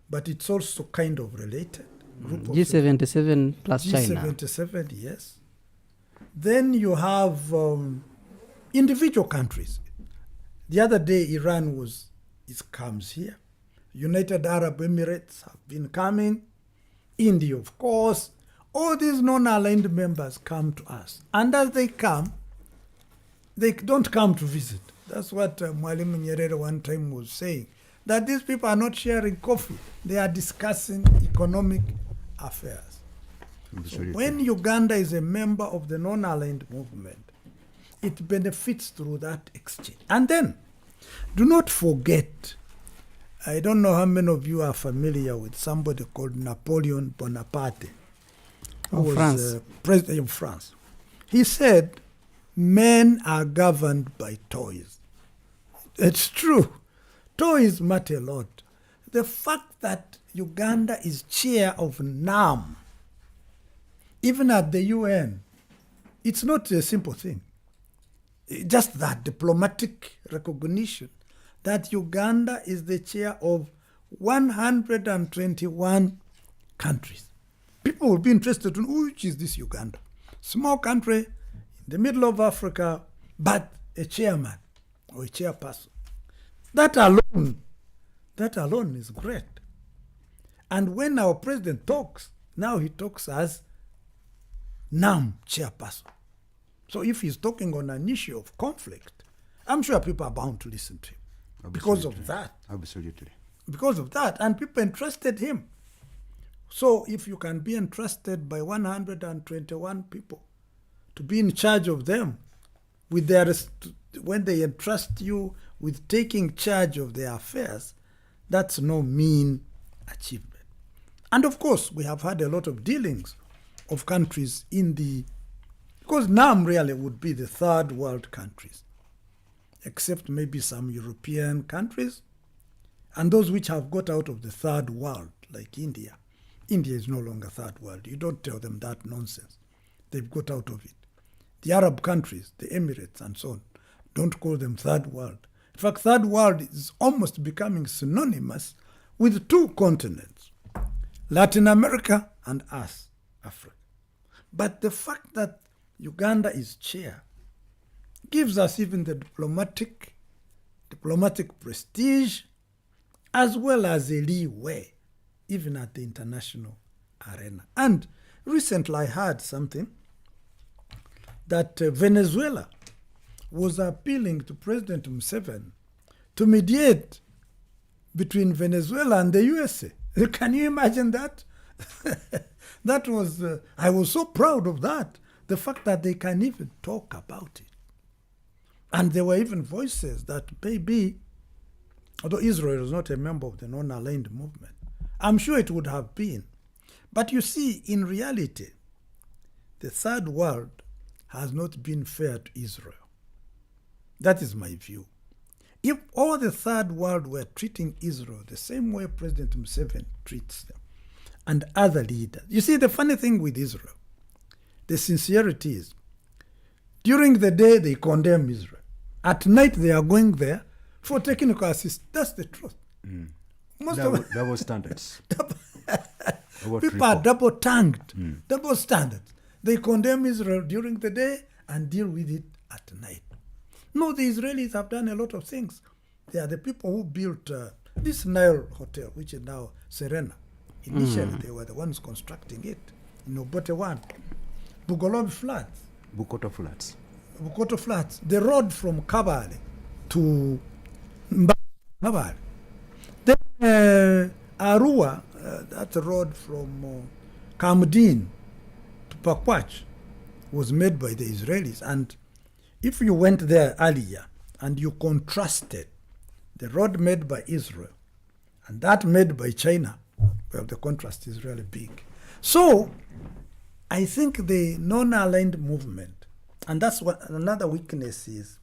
M: but it's also kind of related.
I: G77 plus China.
M: G77, yes. Then you have individual countries. The other day, Iran comes here. United Arab Emirates have been coming. India, of course. All these non-aligned members come to us. And as they come, they don't come to visit. That's what Mwalimu Nyerere one time was saying, that these people are not sharing coffee. They are discussing economic affairs. So when Uganda is a member of the non-aligned movement, it benefits through that exchange. And then, do not forget, I don't know how many of you are familiar with somebody called Napoleon Bonaparte, who was president of France. He said, men are governed by toys. It's true. Toys matter a lot. The fact that Uganda is chair of NAM, even at the UN, it's not a simple thing. Just that diplomatic recognition that Uganda is the chair of 121 countries. People will be interested to know, which is this Uganda? Small country in the middle of Africa, but a chairman or a chairperson. That alone is great. And when our president talks, now he talks as NAM chairperson. So if he's talking on an issue of conflict, I'm sure people are bound to listen to him. Because of that.
J: Absolutely.
M: Because of that. And people entrusted him. So if you can be entrusted by 121 people to be in charge of them with their when they entrust you with taking charge of their affairs. That's no mean achievement. And of course, we have had a lot of dealings of countries because NAM really would be the third world countries, except maybe some European countries, and those which have got out of the third world, like India. India is no longer third world. You don't tell them that nonsense. They've got out of it. The Arab countries, the Emirates and so on, don't call them third world. In fact, third world is almost becoming synonymous with two continents, Latin America and us, Africa. But the fact that Uganda is chair gives us even the diplomatic prestige as well as a leeway, even at the international arena. And recently I heard something that Venezuela was appealing to President Museveni to mediate between Venezuela and the USA. Can you imagine that? That was, I was so proud of that. The fact that they can even talk about it. And there were even voices that maybe, although Israel is not a member of the non-aligned movement, I'm sure it would have been. But you see, in reality, the third world has not been fair to Israel. That is my view. If all the third world were treating Israel the same way President Museveni treats them, and other leaders. You see, the funny thing with Israel, the sincerity is, during the day they condemn Israel. At night they are going there for technical assistance. That's the truth.
J: Double standards.
M: People are double-tongued, double standards. They condemn Israel during the day and deal with it at night. No, the Israelis have done a lot of things. They are the people who built this Nile hotel, which is now Serena. Initially, they were the ones constructing it. Butebo, Bukoto Flats. The road from Kabale to Kabale. Then Arua, that road from Kamdin to Pakwach, was made by the Israelis. And if you went there earlier and you contrasted the road made by Israel and that made by China, well, the contrast is really big. So I think the non-aligned movement, and that's what another weakness is,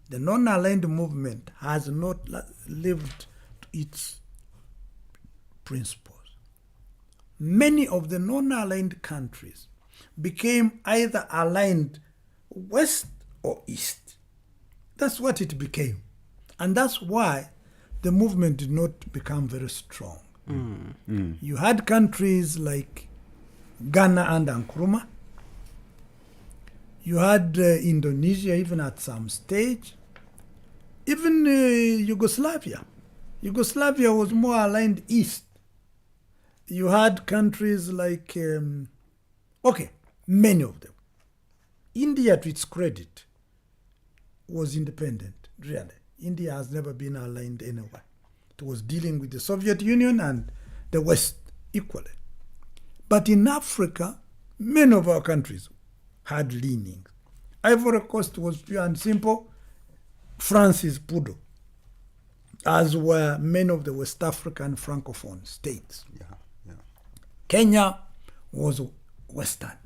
M: the non-aligned movement has not lived to its principles. Many of the non-aligned countries became either aligned west or east. That's what it became. And that's why the movement did not become very strong. You had countries like Ghana and Nkrumah. You had Indonesia even at some stage. Even Yugoslavia. Yugoslavia was more aligned east. You had countries like, many of them. India, to its credit, was independent, really. India has never been aligned anywhere. It was dealing with the Soviet Union and the West equally. But in Africa, many of our countries had leanings. Ivory Coast was pure and simple. France is Pudo, as were many of the West African Francophone states. Kenya was Western.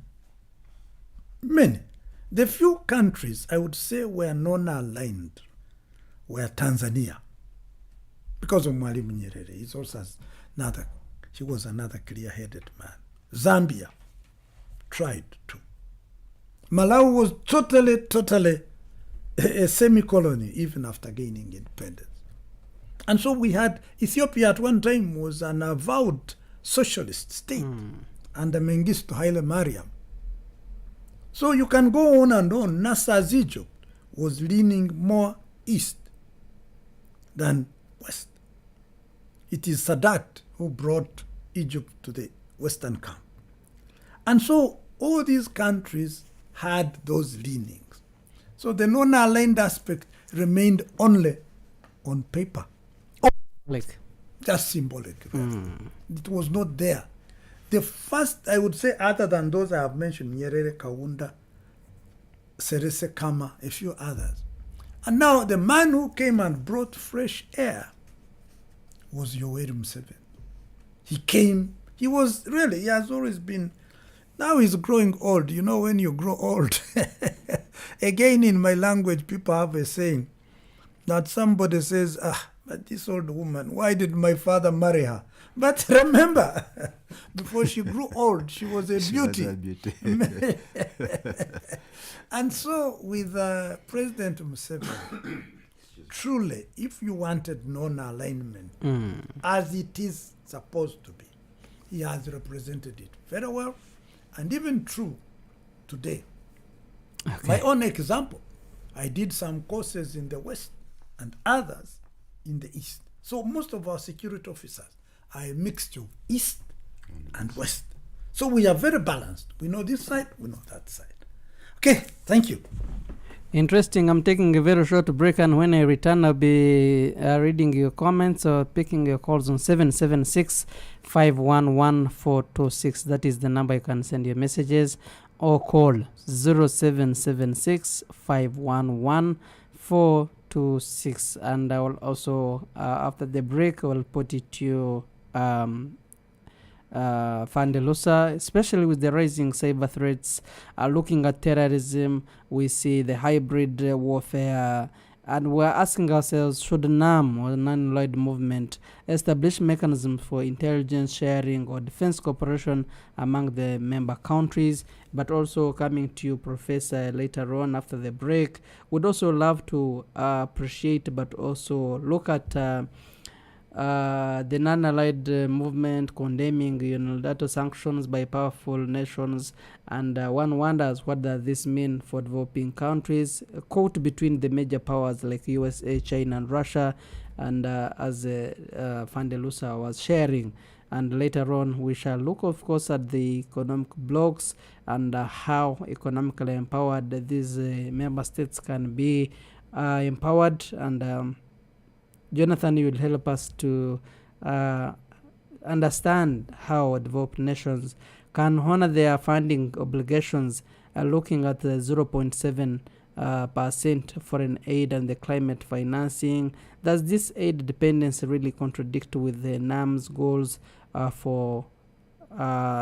M: Many. The few countries I would say were non-aligned were Tanzania, because of Mwalimu Nyerere. He was another clear-headed man. Zambia tried to. Malawi was totally a semi-colony even after gaining independence. And so we had Ethiopia at one time was an avowed socialist state under Mengistu Haile Mariam. So you can go on and on. Nasser's Egypt was leaning more east than west. It is Sadat who brought Egypt to the western camp. And so all these countries had those leanings. So the non-aligned aspect remained only on paper.
I: Like
M: just symbolic. It was not there. The first, I would say, other than those I have mentioned, Nyerere, Kaunda, Serese Kama, a few others. And now the man who came and brought fresh air was Yoweri Museveni. He came, he has always been, now he's growing old. You know, when you grow old, again in my language, people have a saying that somebody says, but this old woman, why did my father marry her? But remember, before she grew old, she was a beauty. And so with President Museveni, truly, if you wanted non-alignment, as it is supposed to be, he has represented it very well, and even true today. Okay. My own example, I did some courses in the West and others in the East. So most of our security officers are a mixture of East and West. So we are very balanced. We know this side, we know that side. Okay, thank you.
I: Interesting. I'm taking a very short break, and when I return, I'll be reading your comments or picking your calls on 776-511-426. That is the number you can send your messages, or call 0776-511-426. And I will also, after the break, I will put it to Fandelusa, especially with the rising cyber threats, looking at terrorism. We see the hybrid warfare, and we're asking ourselves, should NAM or non-allied movement establish mechanisms for intelligence sharing or defense cooperation among the member countries? But also coming to you, Professor, later on after the break, would also love to appreciate but also look at the non-allied movement condemning unilateral sanctions by powerful nations, and one wonders, what does this mean for developing countries caught between the major powers like USA, China, and Russia, and as Fandelusa was sharing. And later on, we shall look, of course, at the economic blocks and how economically empowered these member states can be empowered. And Jonathan, you will help us to understand how developed nations can honor their funding obligations, looking at the 0.7% foreign aid and the climate financing. Does this aid dependency really contradict with the NAM's goals for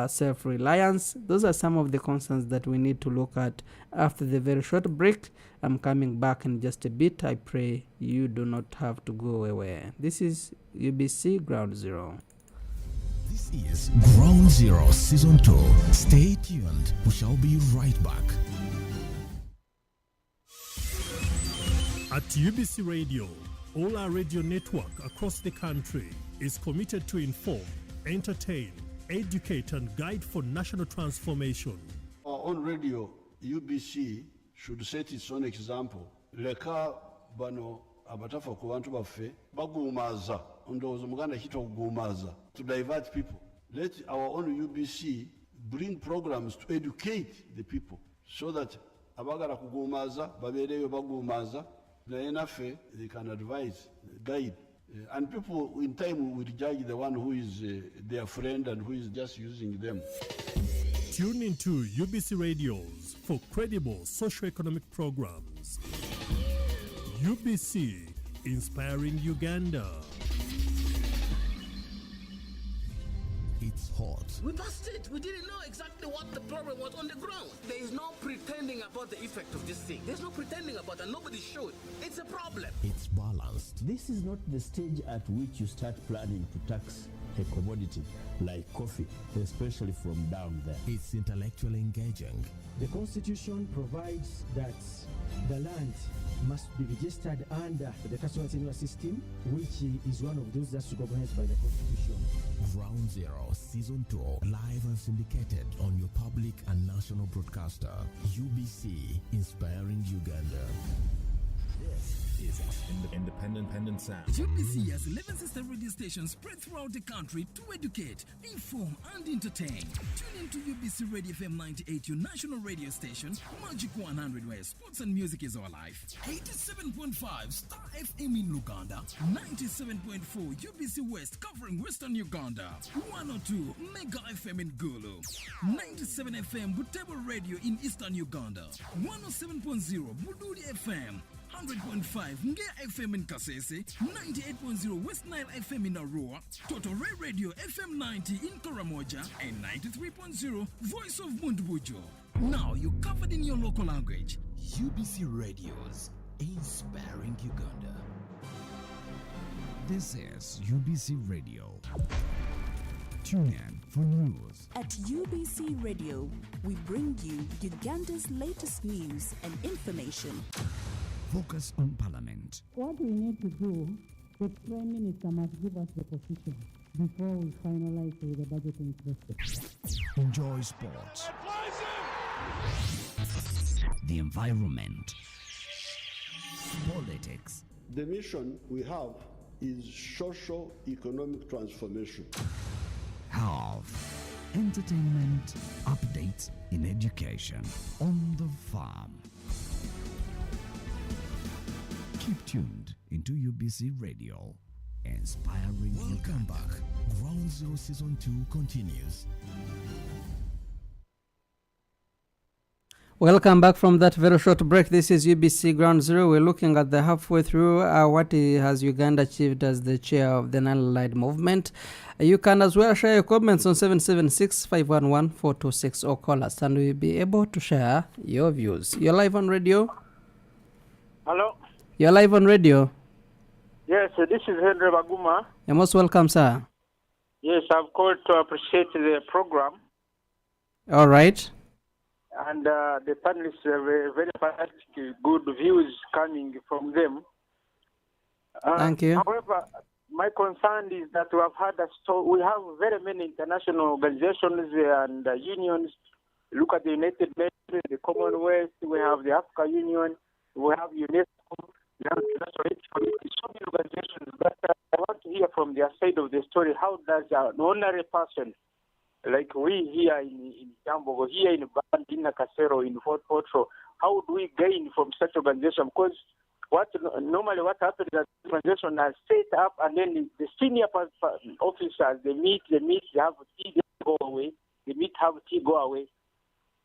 I: self-reliance? Those are some of the concerns that we need to look at after the very short break. I'm coming back in just a bit. I pray you do not have to go away. This is UBC Ground Zero.
A: This is Ground Zero Season 2. Stay tuned. We shall be right back.
N: At UBC Radio, all our radio network across the country is committed to inform, entertain, educate, and guide for national transformation.
E: Our own radio, UBC, should set its own example. Leka bano abatafa ku bantu baffe bagumaza ndowooza muganda kito okugumaza to divert people. Let our own UBC bring programs to educate the people so that abagala kugumaza babeereyo bagumaza naye naffe they can advise, guide. And people in time will judge the one who is their friend and who is just using them.
N: Tune into UBC Radios for credible socio-economic programs. UBC, inspiring Uganda.
A: It's hot.
F: We passed it. We didn't know exactly what the problem was on the ground. There is no pretending about the effect of this thing. There's no pretending about it. Nobody should. It's a problem.
A: It's balanced.
G: This is not the stage at which you start planning to tax a commodity like coffee, especially from down there.
A: It's intellectually engaging.
H: The Constitution provides that the land must be registered under the customer tenure system, which is one of those that's recognized by the Constitution.
A: Ground Zero Season 2, live and syndicated on your public and national broadcaster, UBC, inspiring Uganda.
L: This is Independent Sound.
O: UBC has 11 sister radio stations spread throughout the country to educate, inform, and entertain. Tune in to UBC Radio FM 98, your national radio station, Magic 100, where sports and music is our life. 87.5 Star FM in Uganda, 97.4 UBC West covering Western Uganda, 102 Mega FM in Gulu, 97 FM Butebo Radio in Eastern Uganda, 107.0 Buduri FM, 100.5 Ngea FM in Kasese, 98.0 West Nile FM in Arua, Total Ray Radio FM 90 in Karamoja, and 93.0 Voice of Mundbujo. Now you're covered in your local language. UBC Radios, inspiring Uganda.
B: This is UBC Radio. Tune in for news.
C: At UBC Radio, we bring you Uganda's latest news and information.
B: Focus on Parliament.
D: What we need to do, the Prime Minister must give us the position before we finalize with the budgeting process.
B: Enjoy sports. The environment. Politics.
E: The mission we have is socio-economic transformation.
B: Health. Entertainment. Updates in education. On the farm. Keep tuned into UBC Radio, inspiring.
A: Welcome back. Ground Zero Season 2 continues.
I: Welcome back from that very short break. This is UBC Ground Zero. We're looking at the halfway through what has Uganda achieved as the chair of the Nile movement. You can as well share your comments on 776-511-426 or call us and we'll be able to share your views. You're live on radio.
P: Hello.
I: You're live on radio.
P: Yes, this is Henry Baguma.
I: You're most welcome, sir.
P: Yes, I've called to appreciate the program.
I: All right.
P: And the panelists have very fantastic, good views coming from them.
I: Thank you.
P: However, my concern is that we have very many international organizations and unions. Look at the United Nations, the Commonwealth, we have the African Union, we have UNESCO, we have the International Aid Committee, so many organizations. But I want to hear from their side of the story. How does an ordinary person, like we here in Jambo, here in Bandina Casero, in Fort Potro, how do we gain from such organization? Because normally what happens is that organizations are set up and then the senior officers, they meet, they have tea, they go away, they meet, have tea, go away.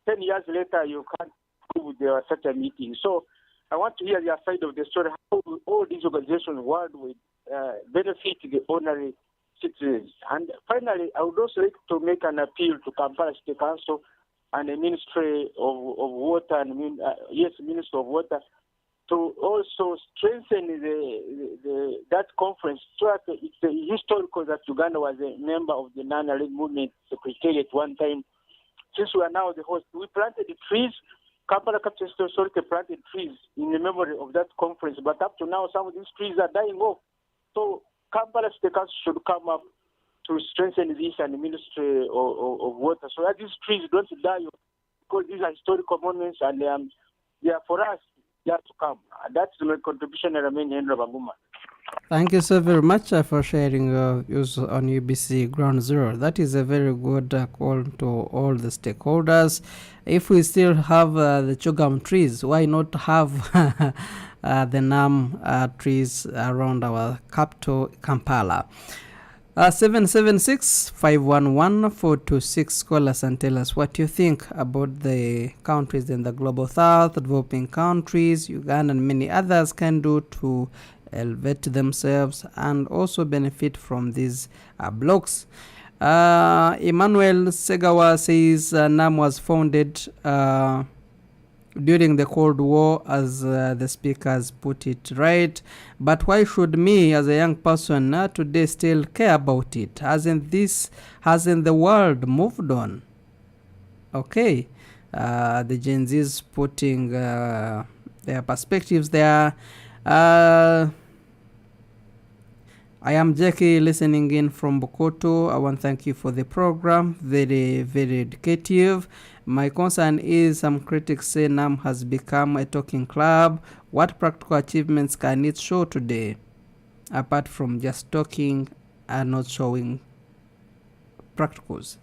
P: 10 years later, you can't prove there was such a meeting. So I want to hear their side of the story. How do all these organizations worldwide benefit the ordinary citizens? And finally, I would also like to make an appeal to Kampala State Council and the Ministry of Water and Minister of Water to also strengthen that conference. So that it's historical that Uganda was a member of the Nile movement secretariat one time. Since we are now the host, we planted the trees. Kampala Capital Authority planted trees in the memory of that conference, but up to now, some of these trees are dying off. So Kampala State Council should come up to strengthen this and the Ministry of Water so that these trees don't die because these are historical monuments and they are for us just to come. That's my contribution and remain Henry Banguma.
I: Thank you so very much for sharing your views on UBC Ground Zero. That is a very good call to all the stakeholders. If we still have the chugam trees, why not have the NAM trees around our capital, Kampala? 776-511-426. Call us and tell us what you think about the countries in the global south, developing countries, Uganda and many others can do to elevate themselves and also benefit from these blocks. Emmanuel Segawa says NAM was founded during the Cold War, as the speakers put it right. But why should me as a young person today still care about it? Hasn't the world moved on? Okay. The Gen Z's putting their perspectives there. I am Jackie listening in from Bokoto. I want to thank you for the program. Very, very educative. My concern is some critics say NAM has become a talking club. What practical achievements can it show today, apart from just talking and not showing practicals?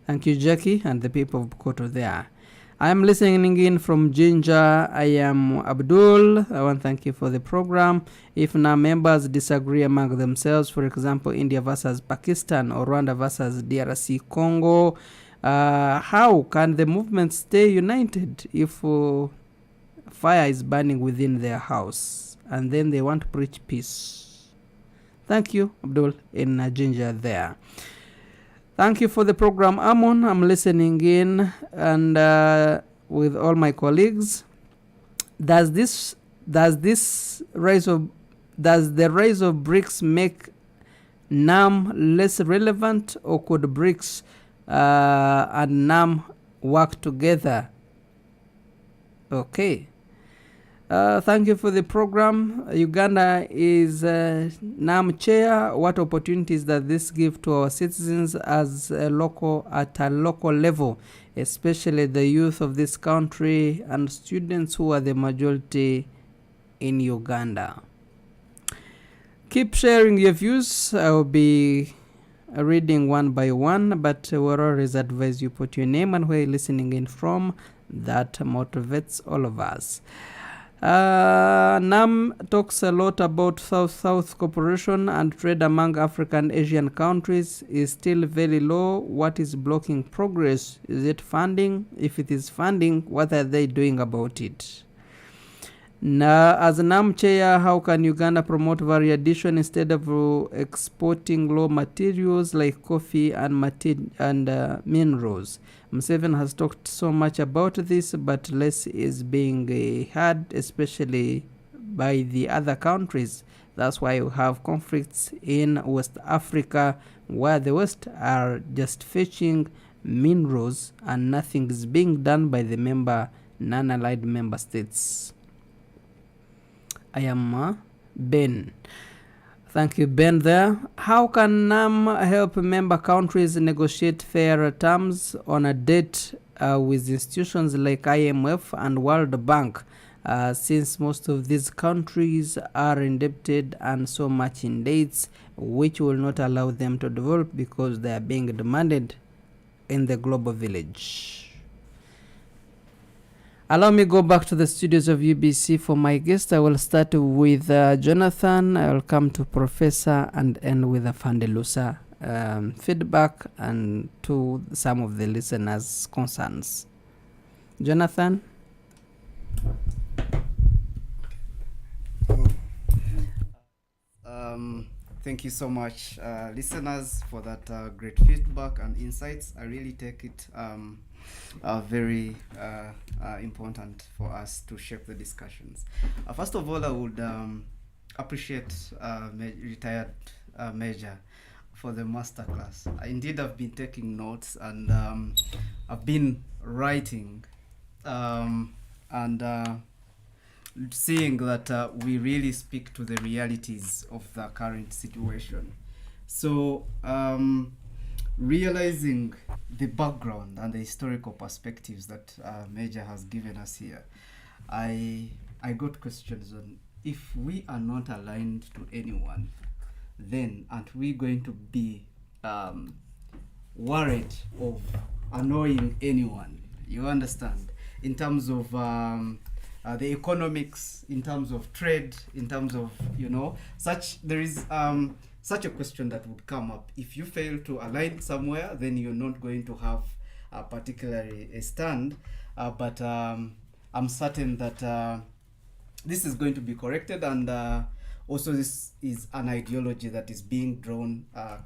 I: Thank you, Jackie, and the people of Bokoto there. I am listening in from Ginger. I am Abdul. I want to thank you for the program. If now members disagree among themselves, for example, India versus Pakistan or Rwanda versus DRC Congo, how can the movement stay united if fire is burning within their house and then they want to preach peace? Thank you, Abdul, in Ginger there. Thank you for the program, Amon. I'm listening in and with all my colleagues. Does the rise of BRICS make NAM less relevant, or could BRICS and NAM work together? Okay. Thank you for the program. Uganda is NAM chair. What opportunities does this give to our citizens at a local level, especially the youth of this country and students who are the majority in Uganda? Keep sharing your views. I will be reading one by one, but we always advise you put your name and where you're listening in from. That motivates all of us. NAM talks a lot about South-South cooperation, and trade among African and Asian countries is still very low. What is blocking progress? Is it funding? If it is funding, what are they doing about it? Now, as NAM chair, how can Uganda promote value addition instead of exporting raw materials like coffee and minerals? Museveni has talked so much about this, but less is being heard, especially by the other countries. That's why we have conflicts in West Africa, where the West are just fetching minerals and nothing is being done by the non-allied member states. I am Ben. Thank you, Ben, there. How can NAM help member countries negotiate fairer terms on a debt with institutions like IMF and World Bank, since most of these countries are indebted and so much in debts, which will not allow them to develop because they are being demanded in the global village? Allow me go back to the studios of UBC for my guest. I will start with Jonathan. I will come to Professor and end with a Fandelusa feedback and to some of the listeners' concerns. Jonathan?
K: Thank you so much, listeners, for that great feedback and insights. I really take it very important for us to shape the discussions. First of all, I would appreciate retired Major for the masterclass. Indeed, I've been taking notes and I've been writing and seeing that we really speak to the realities of the current situation. So realizing the background and the historical perspectives that Major has given us here, I got questions on, if we are not aligned to anyone, then aren't we going to be worried of annoying anyone? You understand? In terms of the economics, in terms of trade, in terms of, there is such a question that would come up. If you fail to align somewhere, then you're not going to have particularly a stand. But I'm certain that this is going to be corrected, and also this is an ideology that is being drawn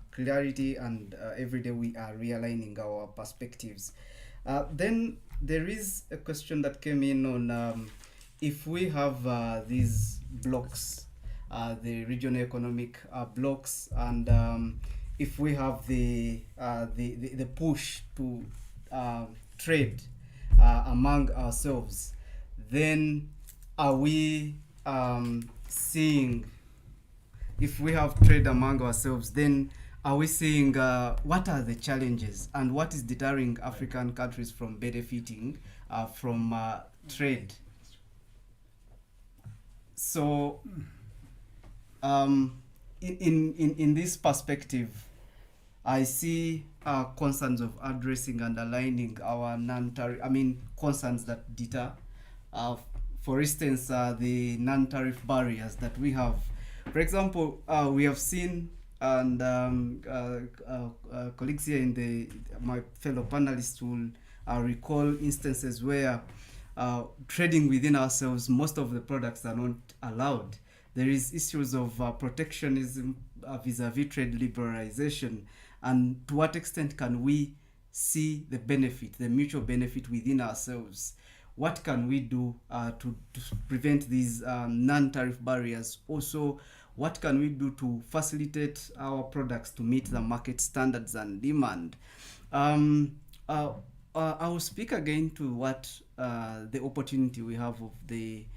K: clarity, and every day we are realigning our perspectives. Then there is a question that came in on if we have these blocks, the regional economic blocks, and if we have the push to trade among ourselves, then are we seeing if we have trade among ourselves, then are we seeing what are the challenges and what is deterring African countries from benefiting from trade? So, in this perspective, I see concerns of addressing and aligning our non-tariff, concerns that deter. For instance, the non-tariff barriers that we have. For example, we have seen, and colleagues here my fellow panelists will recall instances where trading within ourselves, most of the products are not allowed. There is issues of protectionism vis-a-vis trade liberalization, and to what extent can we see the benefit, the mutual benefit within ourselves? What can we do to prevent these non-tariff barriers? Also, what can we do to facilitate our products to meet the market standards and demand? I will speak again to what the opportunity we have of the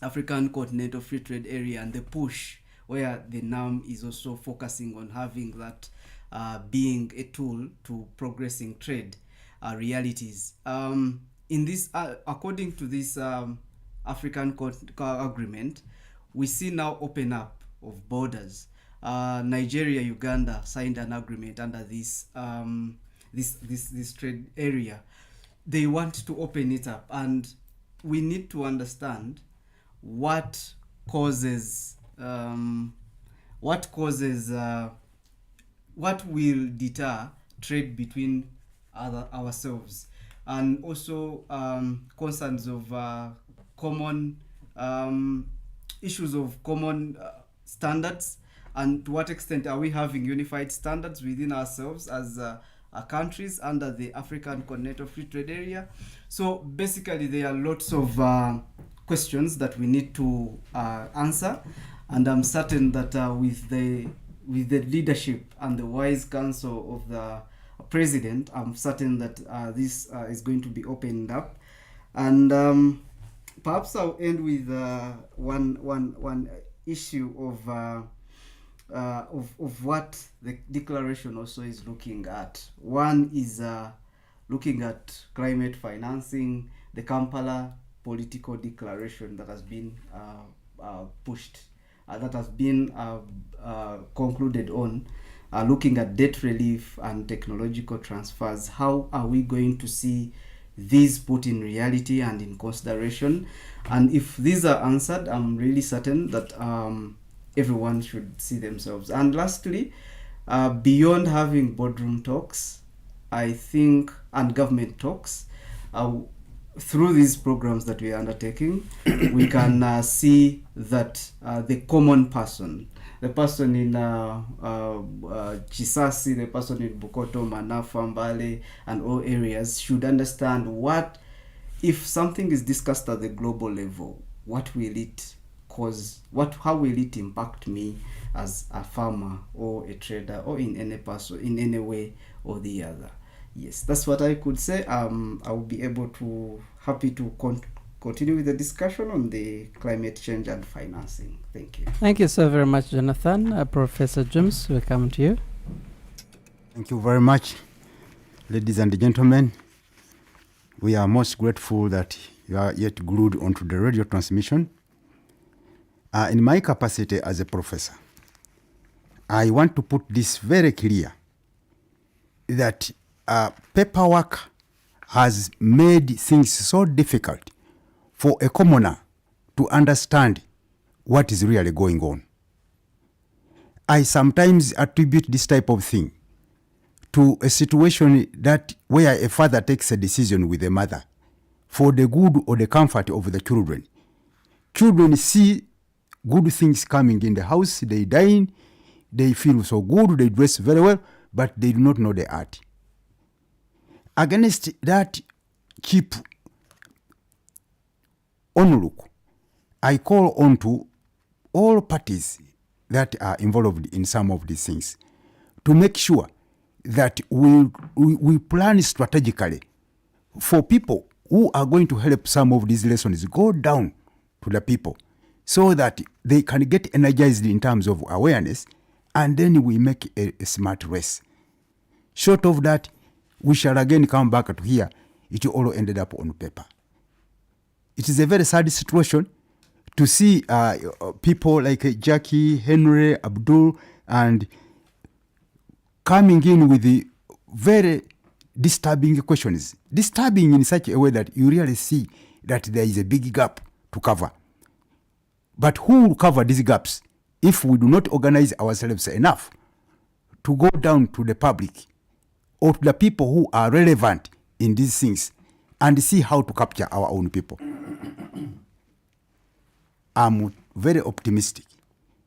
K: African Continental Free Trade Area and the push where the NAM is also focusing on having that being a tool to progressing trade realities. In this, according to this African agreement, we see now open up of borders. Nigeria, Uganda signed an agreement under this this trade area. They want to open it up, and we need to understand what causes what will deter trade between ourselves, and also concerns of common issues of common standards, and to what extent are we having unified standards within ourselves as countries under the African Continental Free Trade Area. So basically there are lots of questions that we need to answer, and I'm certain that with the leadership and the wise counsel of the president, I'm certain that this is going to be opened up. And perhaps I'll end with one issue of what the declaration also is looking at. One is looking at climate financing, the Kampala political declaration that has been pushed, that has been concluded on, looking at debt relief and technological transfers. How are we going to see these put in reality and in consideration? And if these are answered, I'm really certain that everyone should see themselves. And lastly, beyond having boardroom talks, I think, and government talks, through these programs that we are undertaking, we can see that the common person, the person in Chisasi, the person in Bukoto, Manafa, Mbale, and all areas should understand what, if something is discussed at the global level, what will it cause, how will it impact me as a farmer or a trader or in any person, in any way or the other. Yes, that's what I could say. I will be happy to continue with the discussion on the climate change and financing. Thank you.
I: Thank you so very much, Jonathan. Professor James, we come to you.
J: Thank you very much, ladies and gentlemen. We are most grateful that you are yet glued onto the radio transmission. In my capacity as a professor, I want to put this very clear, that paperwork has made things so difficult for a commoner to understand what is really going on. I sometimes attribute this type of thing to a situation where a father takes a decision with a mother for the good or the comfort of the children. Children see good things coming in the house, they dine, they feel so good, they dress very well, but they do not know the art. Against that cheap onlook, I call on to all parties that are involved in some of these things to make sure that we plan strategically for people who are going to help some of these lessons go down to the people, so that they can get energized in terms of awareness, and then we make a smart race. Short of that, we shall again come back to here. It all ended up on paper. It is a very sad situation to see people like Jackie, Henry, Abdul, and coming in with the very disturbing questions. Disturbing in such a way that you really see that there is a big gap to cover. But who will cover these gaps if we do not organize ourselves enough to go down to the public or to the people who are relevant in these things and see how to capture our own people? I'm very optimistic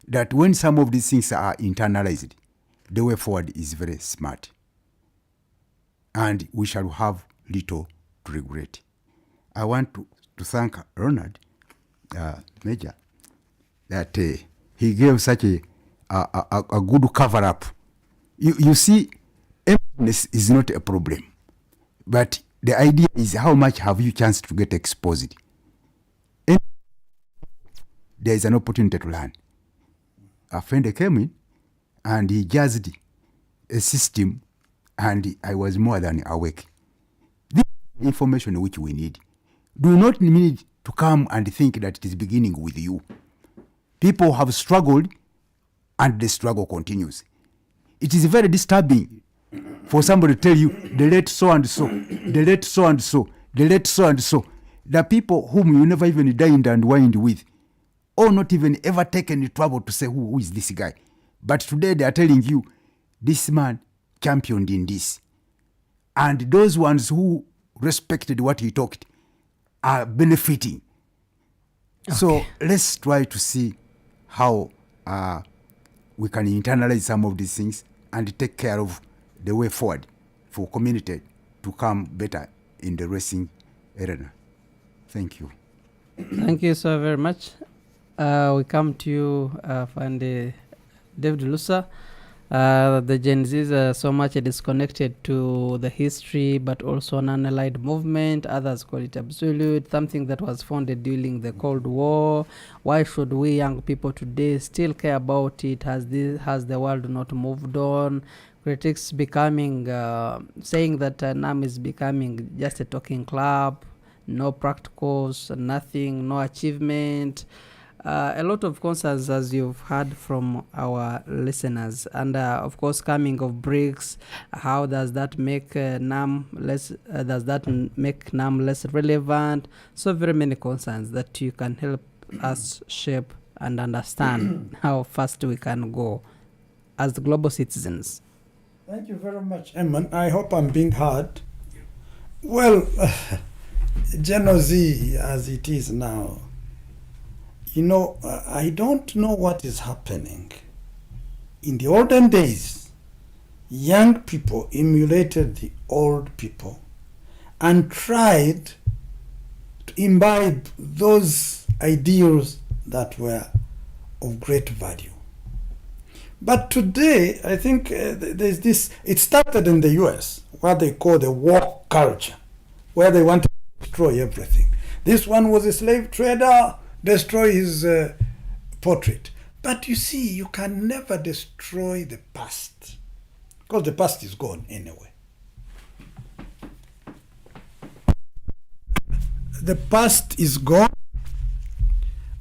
J: that when some of these things are internalized, the way forward is very smart. And we shall have little to regret. I want to thank Ronald Major that he gave such a good cover-up. You see, emptiness is not a problem. But the idea is how much have you chance to get exposed? And there is an opportunity to learn. A friend came in and he jazzed a system, and I was more than awake. This is information which we need. Do not need to come and think that it is beginning with you. People have struggled and the struggle continues. It is very disturbing for somebody to tell you, the late so and so, the late so and so, the late so and so. The people whom you never even dined and wined with, or not even ever taken the trouble to say, who is this guy? But today they are telling you, this man championed in this. And those ones who respected what he talked are benefiting. Okay. So let's try to see how we can internalize some of these things and take care of the way forward for community to come better in the racing arena. Thank you.
I: Thank you so very much. We come to you, Fandi David Lusa. The Gen Zs are so much disconnected to the history, but also an unallied movement. Others call it absolute, something that was founded during the Cold War. Why should we young people today still care about it? Has the world not moved on? Critics becoming saying that NAM is becoming just a talking club, no practicals, nothing, no achievement. A lot of concerns, as you've heard from our listeners, and of course, coming of BRICS. How does that make NAM less? Does that make NAM less relevant? So very many concerns that you can help us shape and understand how fast we can go as the global citizens.
M: Thank you very much, Amon. I hope I'm being heard. Well, Gen Z as it is now. You know, I don't know what is happening. In the olden days, young people emulated the old people and tried to imbibe those ideals that were of great value. But today, I think there's this, it started in the US, what they call the woke culture, where they want to destroy everything. This one was a slave trader, destroy his portrait. But you see, you can never destroy the past, because the past is gone anyway. The past is gone,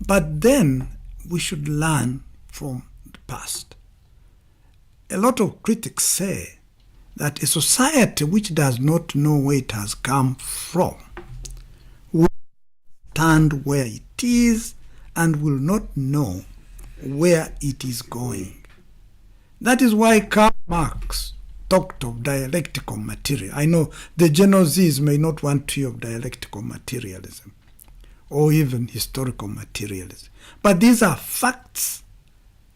M: but then we should learn from the past. A lot of critics say that a society which does not know where it has come from will stand where it is and will not know where it is going. That is why Karl Marx talked of dialectical material. I know the Gen Zs may not want to hear of dialectical materialism or even historical materialism. But these are facts.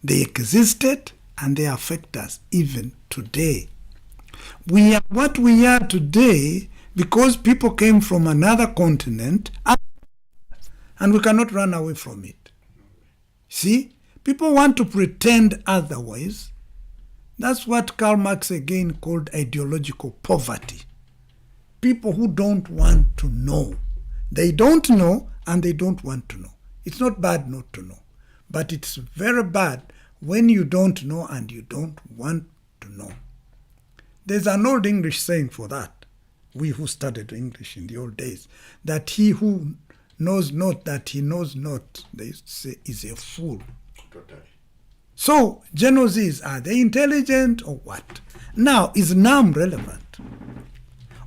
M: They existed and they affect us even today. We are what we are today because people came from another continent and we cannot run away from it. See? People want to pretend otherwise. That's what Karl Marx again called ideological poverty. People who don't want to know. They don't know and they don't want to know. It's not bad not to know, but it's very bad when you don't know and you don't want to know. There's an old English saying for that, we who studied English in the old days, that he who knows not that he knows not, they say, is a fool.
J: Totally.
M: So, Gen Zs, are they intelligent or what? Now, is NAM relevant?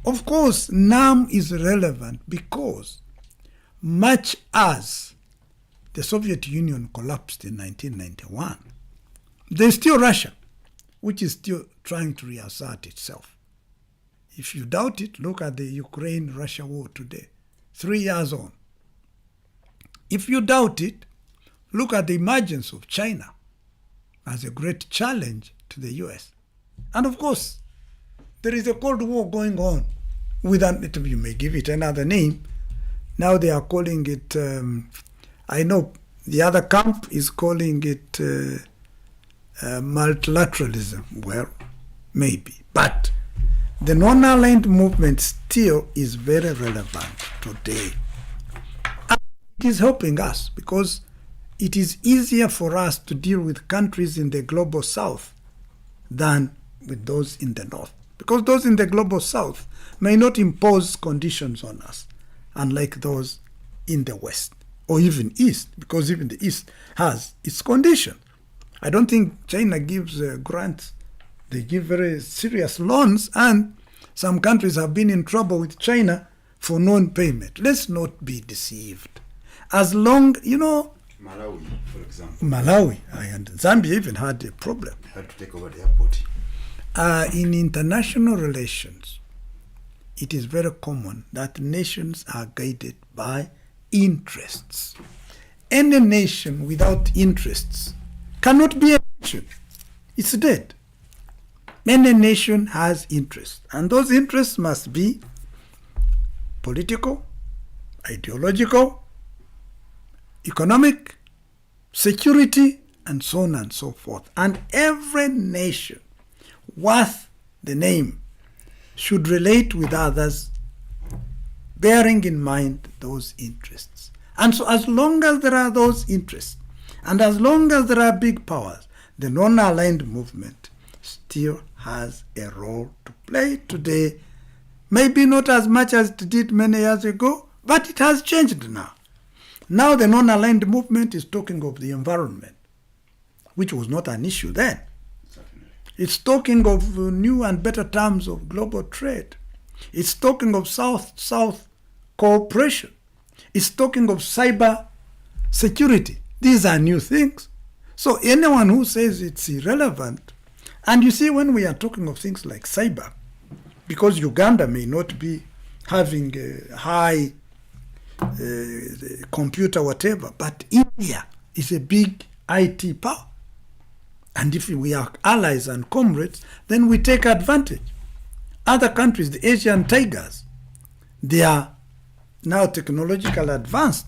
M: Of course, NAM is relevant because much as the Soviet Union collapsed in 1991, there's still Russia, which is still trying to reassert itself. If you doubt it, look at the Ukraine-Russia war today, 3 years on. If you doubt it, look at the emergence of China as a great challenge to the US. And of course, there is a Cold War going on with you may give it another name. Now they are calling it, I know the other camp is calling it multilateralism. Well, maybe. But the non-aligned movement still is very relevant today. And it is helping us because it is easier for us to deal with countries in the global south than with those in the north. Because those in the global south may not impose conditions on us, unlike those in the west or even east, because even the east has its condition. I don't think China gives grants. They give very serious loans, and some countries have been in trouble with China for non-payment. Let's not be deceived. As long,
J: Malawi, for example.
M: Malawi and Zambia even had a problem.
J: They had to take over the airport.
M: In international relations, it is very common that nations are guided by interests. Any nation without interests cannot be a nation. It's dead. Any nation has interests, and those interests must be political, ideological, economic, security, and so on and so forth. And every nation worth the name should relate with others bearing in mind those interests. And so as long as there are those interests, and as long as there are big powers, the non-aligned movement still has a role to play today. Maybe not as much as it did many years ago, but it has changed now. Now the non-aligned movement is talking of the environment, which was not an issue then. It's talking of new and better terms of global trade. It's talking of South-South cooperation. It's talking of cyber security. These are new things. So anyone who says it's irrelevant, and you see when we are talking of things like cyber, because Uganda may not be having a high computer whatever, but India is a big IT power. And if we are allies and comrades, then we take advantage. Other countries, the Asian tigers, they are now technologically advanced.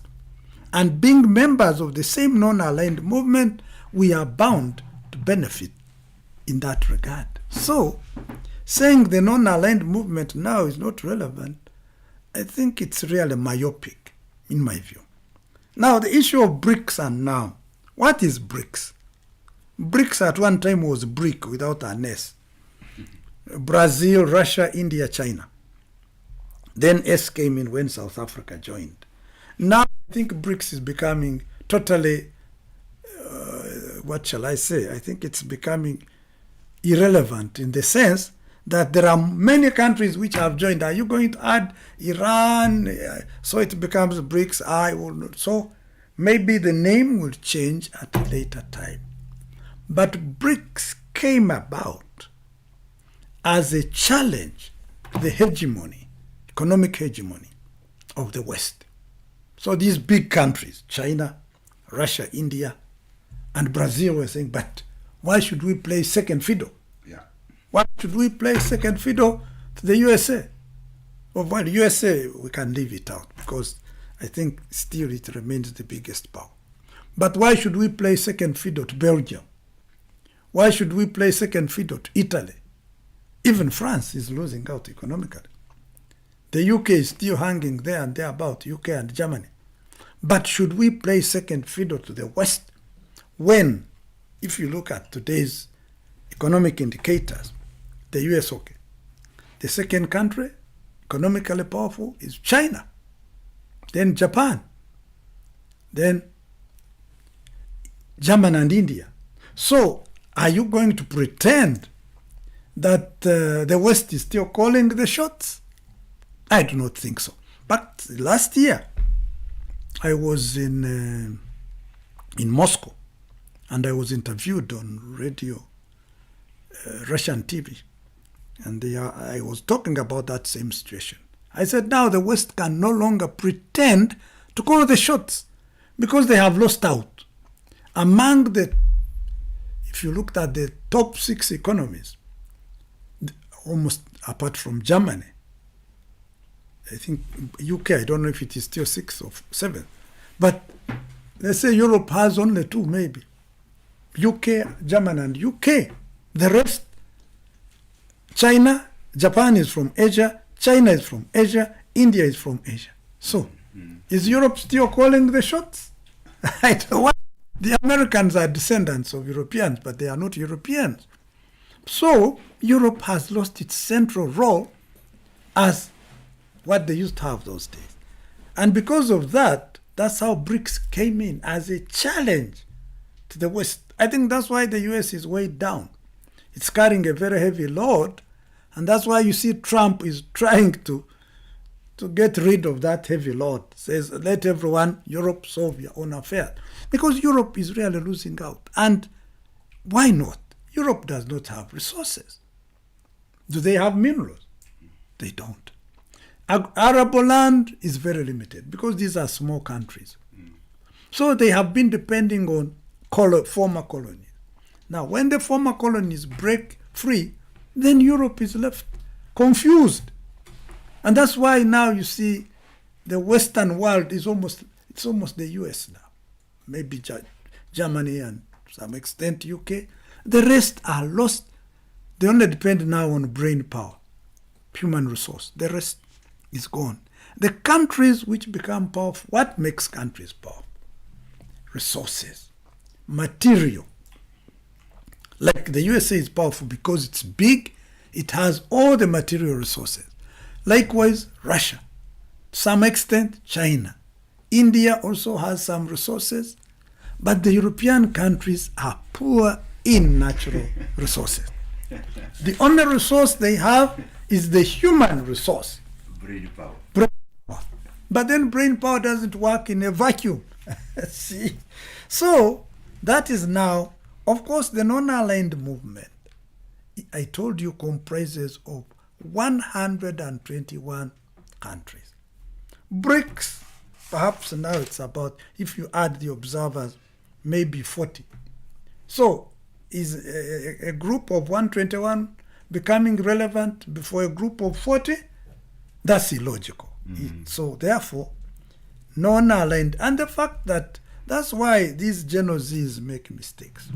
M: And being members of the same non-aligned movement, we are bound to benefit in that regard. So, saying the non-aligned movement now is not relevant, I think it's really myopic, in my view. Now, the issue of BRICS and now. What is BRICS? BRICS at one time was BRIC without an S. Brazil, Russia, India, China. Then S came in when South Africa joined. Now I think BRICS is becoming totally, what shall I say? I think it's becoming irrelevant in the sense that there are many countries which have joined. Are you going to add Iran? So it becomes BRICS. I will not. So maybe the name will change at a later time. But BRICS came about as a challenge to the hegemony, economic hegemony of the West. So these big countries, China, Russia, India, and Brazil were saying, but why should we play second fiddle?
J: Yeah.
M: Why should we play second fiddle to the USA? Well, USA, we can leave it out because I think still it remains the biggest power. But why should we play second fiddle to Belgium? Why should we play second fiddle to Italy? Even France is losing out economically. The UK is still hanging there and thereabout, UK and Germany. But should we play second fiddle to the West when, if you look at today's economic indicators, the US, okay. The second country, economically powerful, is China, then Japan, then Germany and India. So are you going to pretend that the West is still calling the shots? I do not think so. But last year, I was in Moscow, and I was interviewed on radio, Russian TV, and I was talking about that same situation. I said, now the West can no longer pretend to call the shots because they have lost out. Among the, if you looked at the top 6 economies, almost apart from Germany, I think UK, I don't know if it is still 6th or 7th, but let's say Europe has only 2 maybe. UK, Germany and UK. The rest, China, Japan is from Asia, China is from Asia, India is from Asia. So, is Europe still calling the shots? The Americans are descendants of Europeans, but they are not Europeans. So, Europe has lost its central role as what they used to have those days. And because of that, that's how BRICS came in as a challenge to the West. I think that's why the US is weighed down. It's carrying a very heavy load, and that's why you see Trump is trying to get rid of that heavy load. Says, let everyone, Europe, solve your own affairs. Because Europe is really losing out. And why not? Europe does not have resources. Do they have minerals? They don't. Arable land is very limited because these are small countries. So they have been depending on former colonies. Now, when the former colonies break free, then Europe is left confused. And that's why now you see the Western world is almost the US now. Maybe Germany and to some extent UK. The rest are lost. They only depend now on brain power, human resource. The rest is gone. The countries which become powerful, what makes countries powerful? Resources, material. Like the USA is powerful because it's big, it has all the material resources. Likewise, Russia, to some extent, China. India also has some resources, but the European countries are poor in natural resources. The only resource they have is the human resource.
J: Brain power.
M: Brain power. But then brain power doesn't work in a vacuum. See? So that is now, of course, the non-aligned movement, I told you, comprises of 121 countries. BRICS, perhaps now it's about, if you add the observers, maybe 40. So is a group of 121 becoming relevant before a group of 40? That's illogical. So therefore, non-aligned. And the fact that that's why these Gen Zs make mistakes.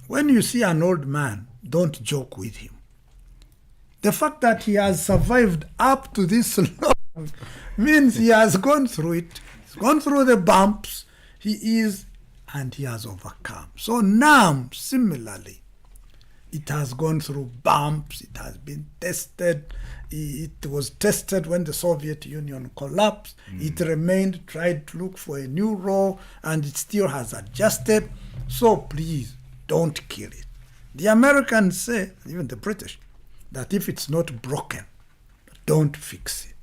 M: When you see an old man, don't joke with him. The fact that he has survived up to this long means he has gone through it. He's gone through the bumps. And he has overcome. So NAM, similarly, it has gone through bumps. It has been tested. It was tested when the Soviet Union collapsed. It remained, tried to look for a new role, and it still has adjusted. So please, don't kill it. The Americans say, even the British, that if it's not broken, don't fix it.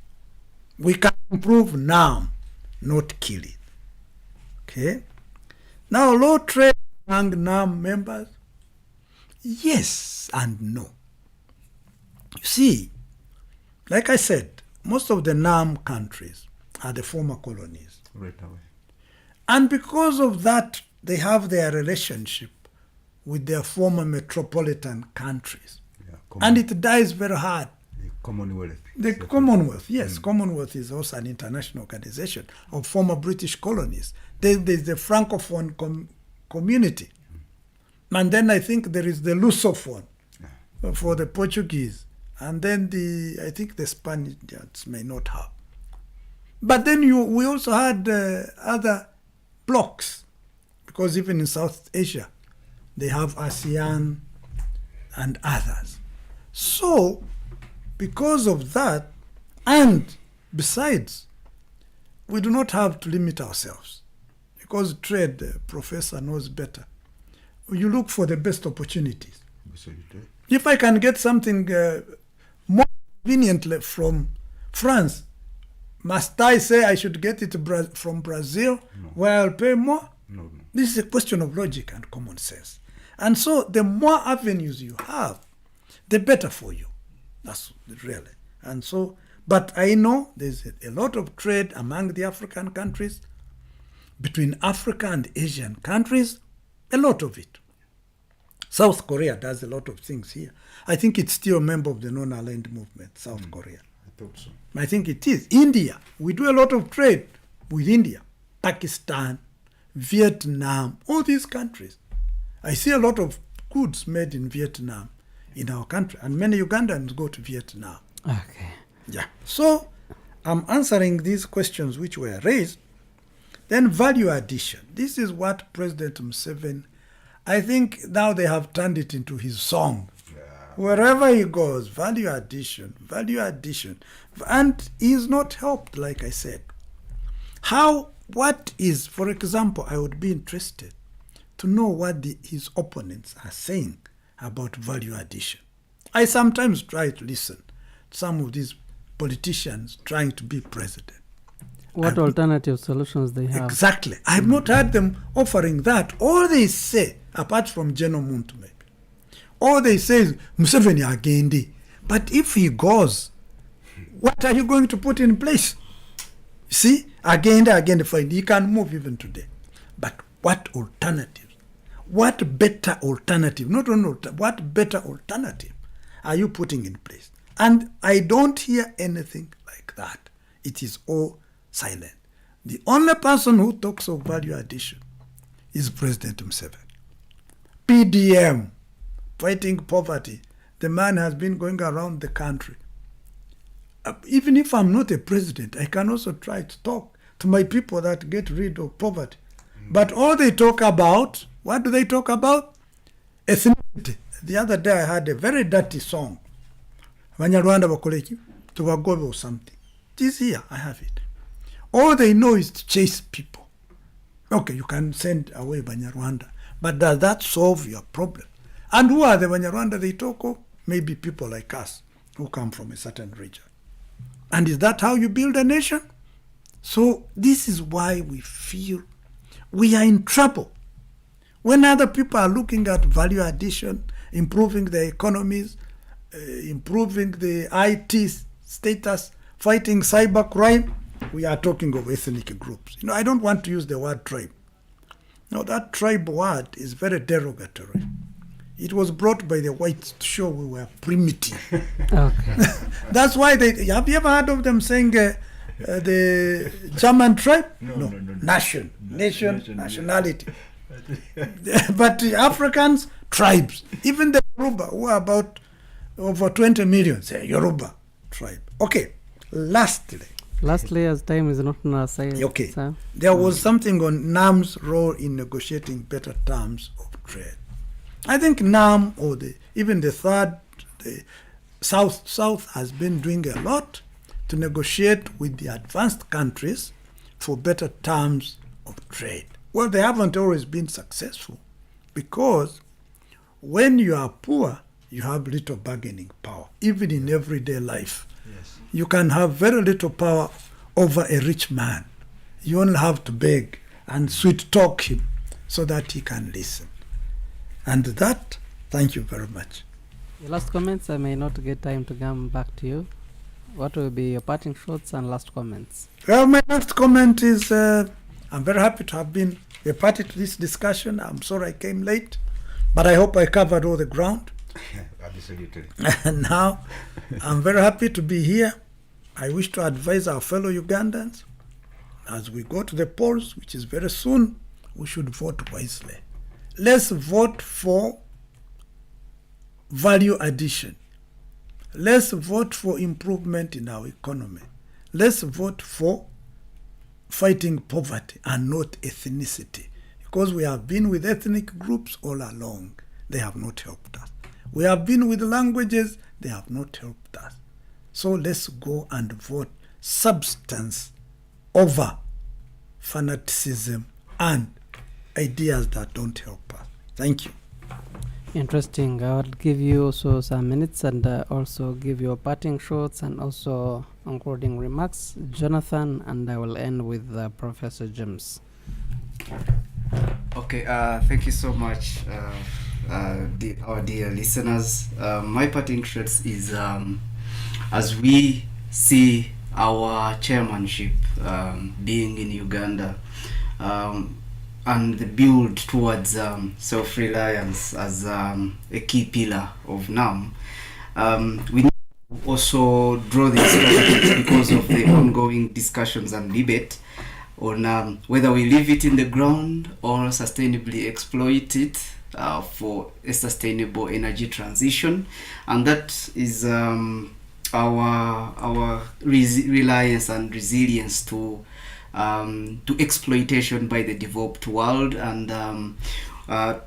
M: We can improve NAM, not kill it. Okay? Now, low trade among NAM members, yes and no. You see, like I said, most of the NAM countries are the former colonies.
J: Right away.
M: And because of that, they have their relationship with their former metropolitan countries. And it dies very hard.
J: The Commonwealth.
M: The Commonwealth, yes. Commonwealth is also an international organization of former British colonies. There's the Francophone community. And then I think there is the Lusophone for the Portuguese. And then I think the Spaniards may not have. But then we also had other blocks, because even in South Asia, they have ASEAN and others. So, because of that, and besides, we do not have to limit ourselves, because trade, the professor knows better. You look for the best opportunities. If I can get something more conveniently from France, must I say I should get it from Brazil, where I'll pay more?
J: No.
M: This is a question of logic and common sense. And so the more avenues you have, the better for you. That's really. And so, but I know there's a lot of trade among the African countries, between Africa and Asian countries, a lot of it. South Korea does a lot of things here. I think it's still a member of the non-aligned movement, South Korea.
J: I thought so.
M: I think it is. India, we do a lot of trade with India, Pakistan, Vietnam, all these countries. I see a lot of goods made in Vietnam in our country, and many Ugandans go to Vietnam.
I: Okay.
M: Yeah. So I'm answering these questions which were raised. Then value addition. This is what President Museveni, I think now they have turned it into his song. Wherever he goes, value addition, value addition. And he's not helped, like I said. What is, for example, I would be interested to know what his opponents are saying about value addition. I sometimes try to listen to some of these politicians trying to be president.
I: What alternative solutions they have?
M: Exactly. I have not heard them offering that. All they say, apart from General Muntu maybe, all they say is, Museveni agendi. But if he goes, what are you going to put in place? See, again, fine. He can move even today. But what alternatives? What better alternative? Not only what better alternative are you putting in place? And I don't hear anything like that. It is all silent. The only person who talks of value addition is President Museveni. PDM, fighting poverty. The man has been going around the country. Even if I'm not a president, I can also try to talk to my people that get rid of poverty. But all they talk about, what do they talk about? Ethnicity. The other day I had a very dirty song. Banyarwanda bakoleki, tubagobe or something. This here, I have it. All they know is to chase people. Okay, you can send away Banyarwanda, but does that solve your problem? And who are the Banyarwanda they talk of? Maybe people like us who come from a certain region. And is that how you build a nation? So this is why we feel we are in trouble. When other people are looking at value addition, improving the economies, improving the IT status, fighting cyber crime, we are talking of ethnic groups. I don't want to use the word tribe. No, that tribe word is very derogatory. It was brought by the whites to show we were primitive.
I: Okay.
M: That's why have you ever heard of them saying the German tribe? No. Nation, nationality. But the Africans, tribes. Even the Yoruba, who are about over 20 million, say Yoruba tribe. Okay, lastly,
I: as time is not on our side.
M: Okay,
I: sir.
M: There was something on NAM's role in negotiating better terms of trade. I think NAM, or even the South has been doing a lot to negotiate with the advanced countries for better terms of trade. Well, they haven't always been successful, because when you are poor, you have little bargaining power, even in everyday life.
J: Yes.
M: You can have very little power over a rich man. You only have to beg and sweet talk him so that he can listen. And that, thank you very much.
I: Your last comments, I may not get time to come back to you. What will be your parting shots and last comments?
M: Well, my last comment is I'm very happy to have been a party to this discussion. I'm sorry I came late, but I hope I covered all the ground.
J: Absolutely.
M: And now I'm very happy to be here. I wish to advise our fellow Ugandans, as we go to the polls, which is very soon, we should vote wisely. Let's vote for value addition. Let's vote for improvement in our economy. Let's vote for fighting poverty and not ethnicity. Because we have been with ethnic groups all along, they have not helped us. We have been with languages, they have not helped us. So let's go and vote substance over fanaticism and ideas that don't help us. Thank you.
I: Interesting. I will give you also some minutes and also give you parting shots and also concluding remarks, Jonathan, and I will end with Professor James.
K: Okay, thank you so much, our dear listeners. My parting shots is as we see our chairmanship being in Uganda, and the build towards self-reliance as a key pillar of NAM, we need to also draw these strategies because of the ongoing discussions and debate on whether we leave it in the ground or sustainably exploit it for a sustainable energy transition. And that is our reliance and resilience to exploitation by the developed world. And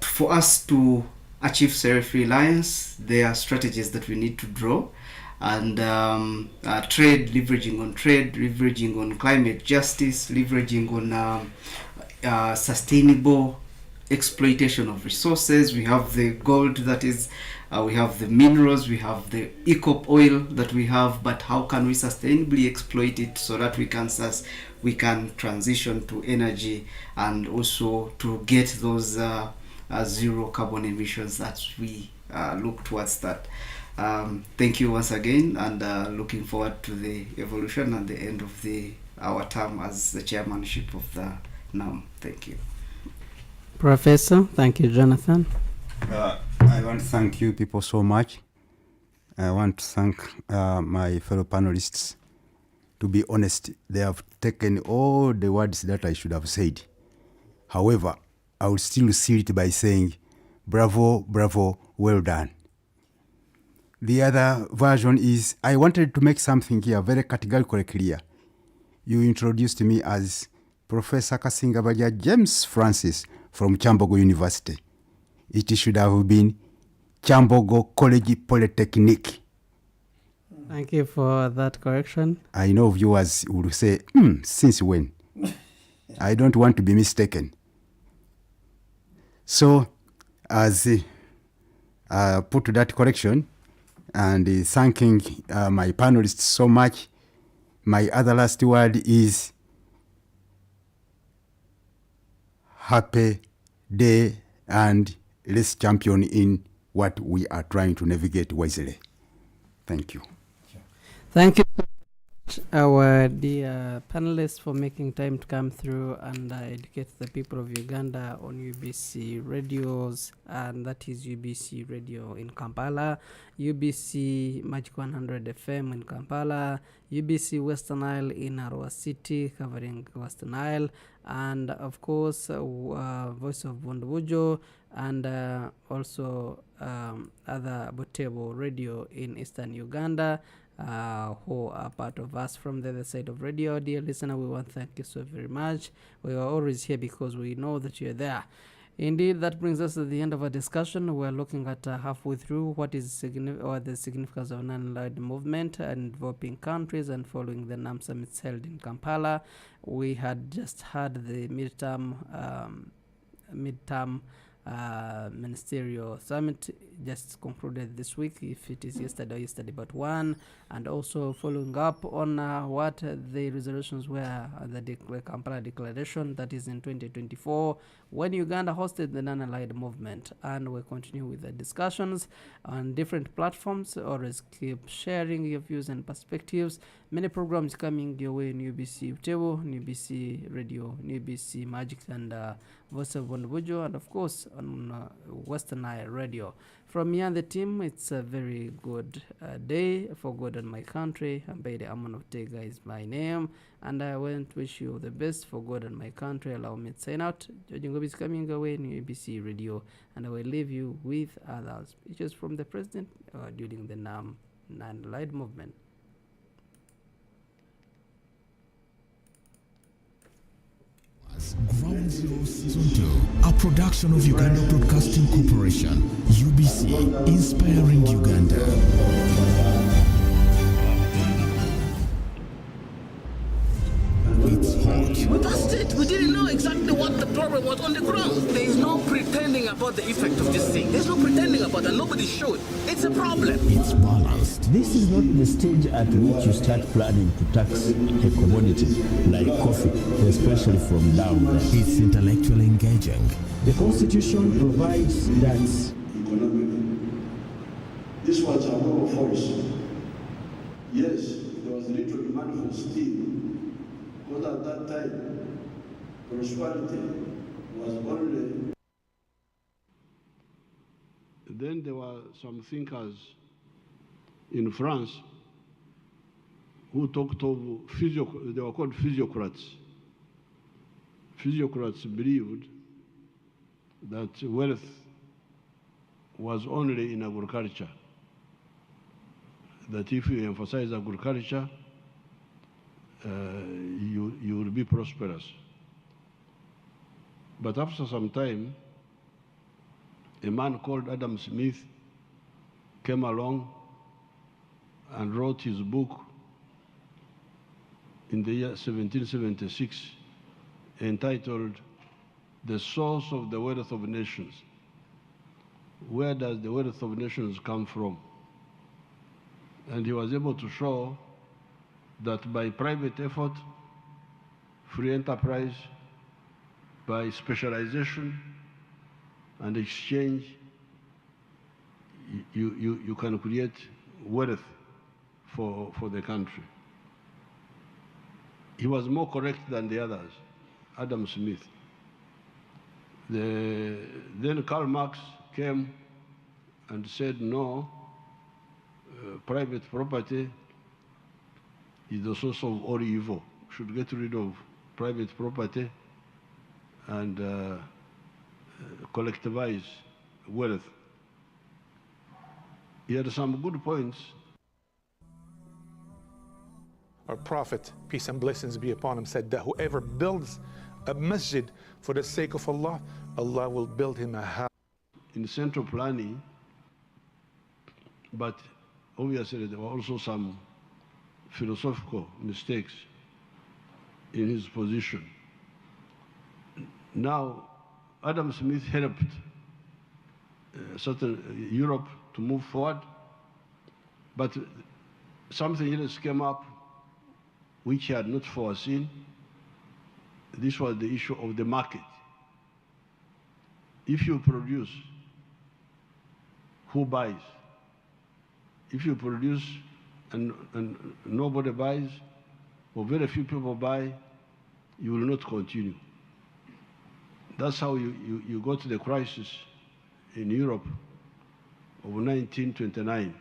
K: for us to achieve self-reliance, there are strategies that we need to draw. And trade, leveraging on climate justice, leveraging on sustainable exploitation of resources. We have the gold that is, we have the minerals, we have the ECOP oil that we have, but how can we sustainably exploit it so that we can transition to energy and also to get those zero carbon emissions that we look towards that. Thank you once again, and looking forward to the evolution and the end of our term as the chairmanship of the NAM. Thank you.
I: Professor, thank you, Jonathan.
J: I want to thank you people so much. I want to thank my fellow panelists. To be honest, they have taken all the words that I should have said. However, I will still seal it by saying, bravo, bravo, well done. The other version is, I wanted to make something here very categorically clear. You introduced me as Professor Kasingabaja James Francis from Chambogo University. It should have been Chambogo College Polytechnic.
I: Thank you for that correction.
J: I know viewers will say, since when? I don't want to be mistaken. So, as put to that correction, and thanking my panelists so much, my other last word is happy day, and let's champion in what we are trying to navigate wisely. Thank you.
I: Thank you so much, our dear panelists, for making time to come through and educate the people of Uganda on UBC radios, and that is UBC Radio in Kampala, UBC Magic 100 FM in Kampala, UBC Western Nile in Arua City, covering Western Nile, and of course Voice of Butebo, and also other Butebo radio in Eastern Uganda, who are part of us from the other side of radio. Dear listener, we want to thank you so very much. We are always here because we know that you're there. Indeed, that brings us to the end of our discussion. We're looking at halfway through what is the significance of non-aligned movement and developing countries, and following the NAM summits held in Kampala. We had just had the midterm ministerial summit just concluded this week, if it is yesterday but one, and also following up on what the resolutions were, the Kampala Declaration, that is in 2024, when Uganda hosted the non-aligned movement. And we continue with the discussions on different platforms. Always keep sharing your views and perspectives. Many programs coming your way in UBC Butebo, UBC Radio, UBC Magic, and Voice of Butebo, and of course on Western Nile Radio. From me and the team, it's a very good day for God and my country. Amon Buteega is my name, and I want to wish you the best for God and my country. Allow me to sign out. Judging Gobi is coming away in UBC Radio, and I will leave you with other speeches from the president during the NAM non-aligned movement.
A: Politics, Ground Zero Season 2, a production of Uganda Broadcasting Corporation, UBC, inspiring Uganda. It's hot.
F: But that's it. We didn't know exactly what the problem was on the ground. There is no pretending about the effect of this thing. There's no pretending about it. Nobody showed. It's a problem.
A: It's balanced.
G: This is not the stage at which you start planning to tax a commodity like coffee, especially from down there.
A: It's intellectually engaging.
H: The Constitution provides that
E: This was a war of force. Yes, there was little demand for steel, because at that time, prosperity was only. Then there were some thinkers in France who talked of they were called physiocrats. Physiocrats believed that wealth was only in agriculture. That if you emphasize agriculture, you will be prosperous. But after some time, a man called Adam Smith came along and wrote his book in the year 1776 entitled The Source of the Wealth of Nations. Where does the wealth of nations come from? And he was able to show that by private effort, free enterprise, by specialization and exchange, you can create wealth for the country. He was more correct than the others, Adam Smith. Then Karl Marx came and said, no, private property is the source of all evil. We should get rid of private property and collectivize wealth. He had some good points.
Q: Our Prophet, peace and blessings be upon him, said that whoever builds a masjid for the sake of Allah, Allah will build him a house.
E: In central planning, but obviously there were also some philosophical mistakes in his position. Now, Adam Smith helped certain Europe to move forward, but something else came up which he had not foreseen. This was the issue of the market. If you produce, who buys? If you produce and nobody buys, or very few people buy, you will not continue. That's how you got to the crisis in Europe of 1929,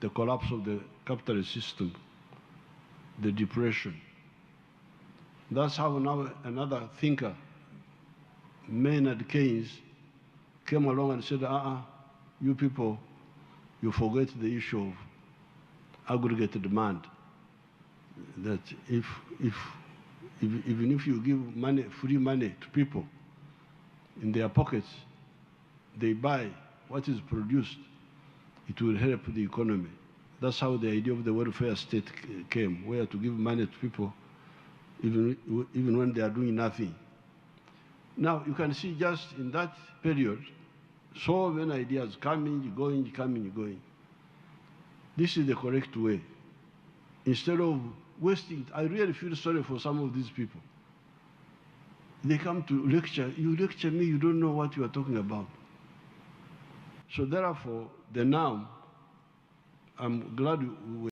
E: the collapse of the capitalist system, the depression. That's how now another thinker, Maynard Keynes, came along and said, you people, you forget the issue of aggregate demand. That even if you give money, free money to people in their pockets, they buy what is produced, it will help the economy. That's how the idea of the welfare state came, where to give money to people even when they are doing nothing. Now, you can see just in that period, so many ideas coming, going, coming, going. This is the correct way. Instead of wasting, I really feel sorry for some of these people. They come to lecture, you lecture me, you don't know what you are talking about. So therefore, the now, I'm glad we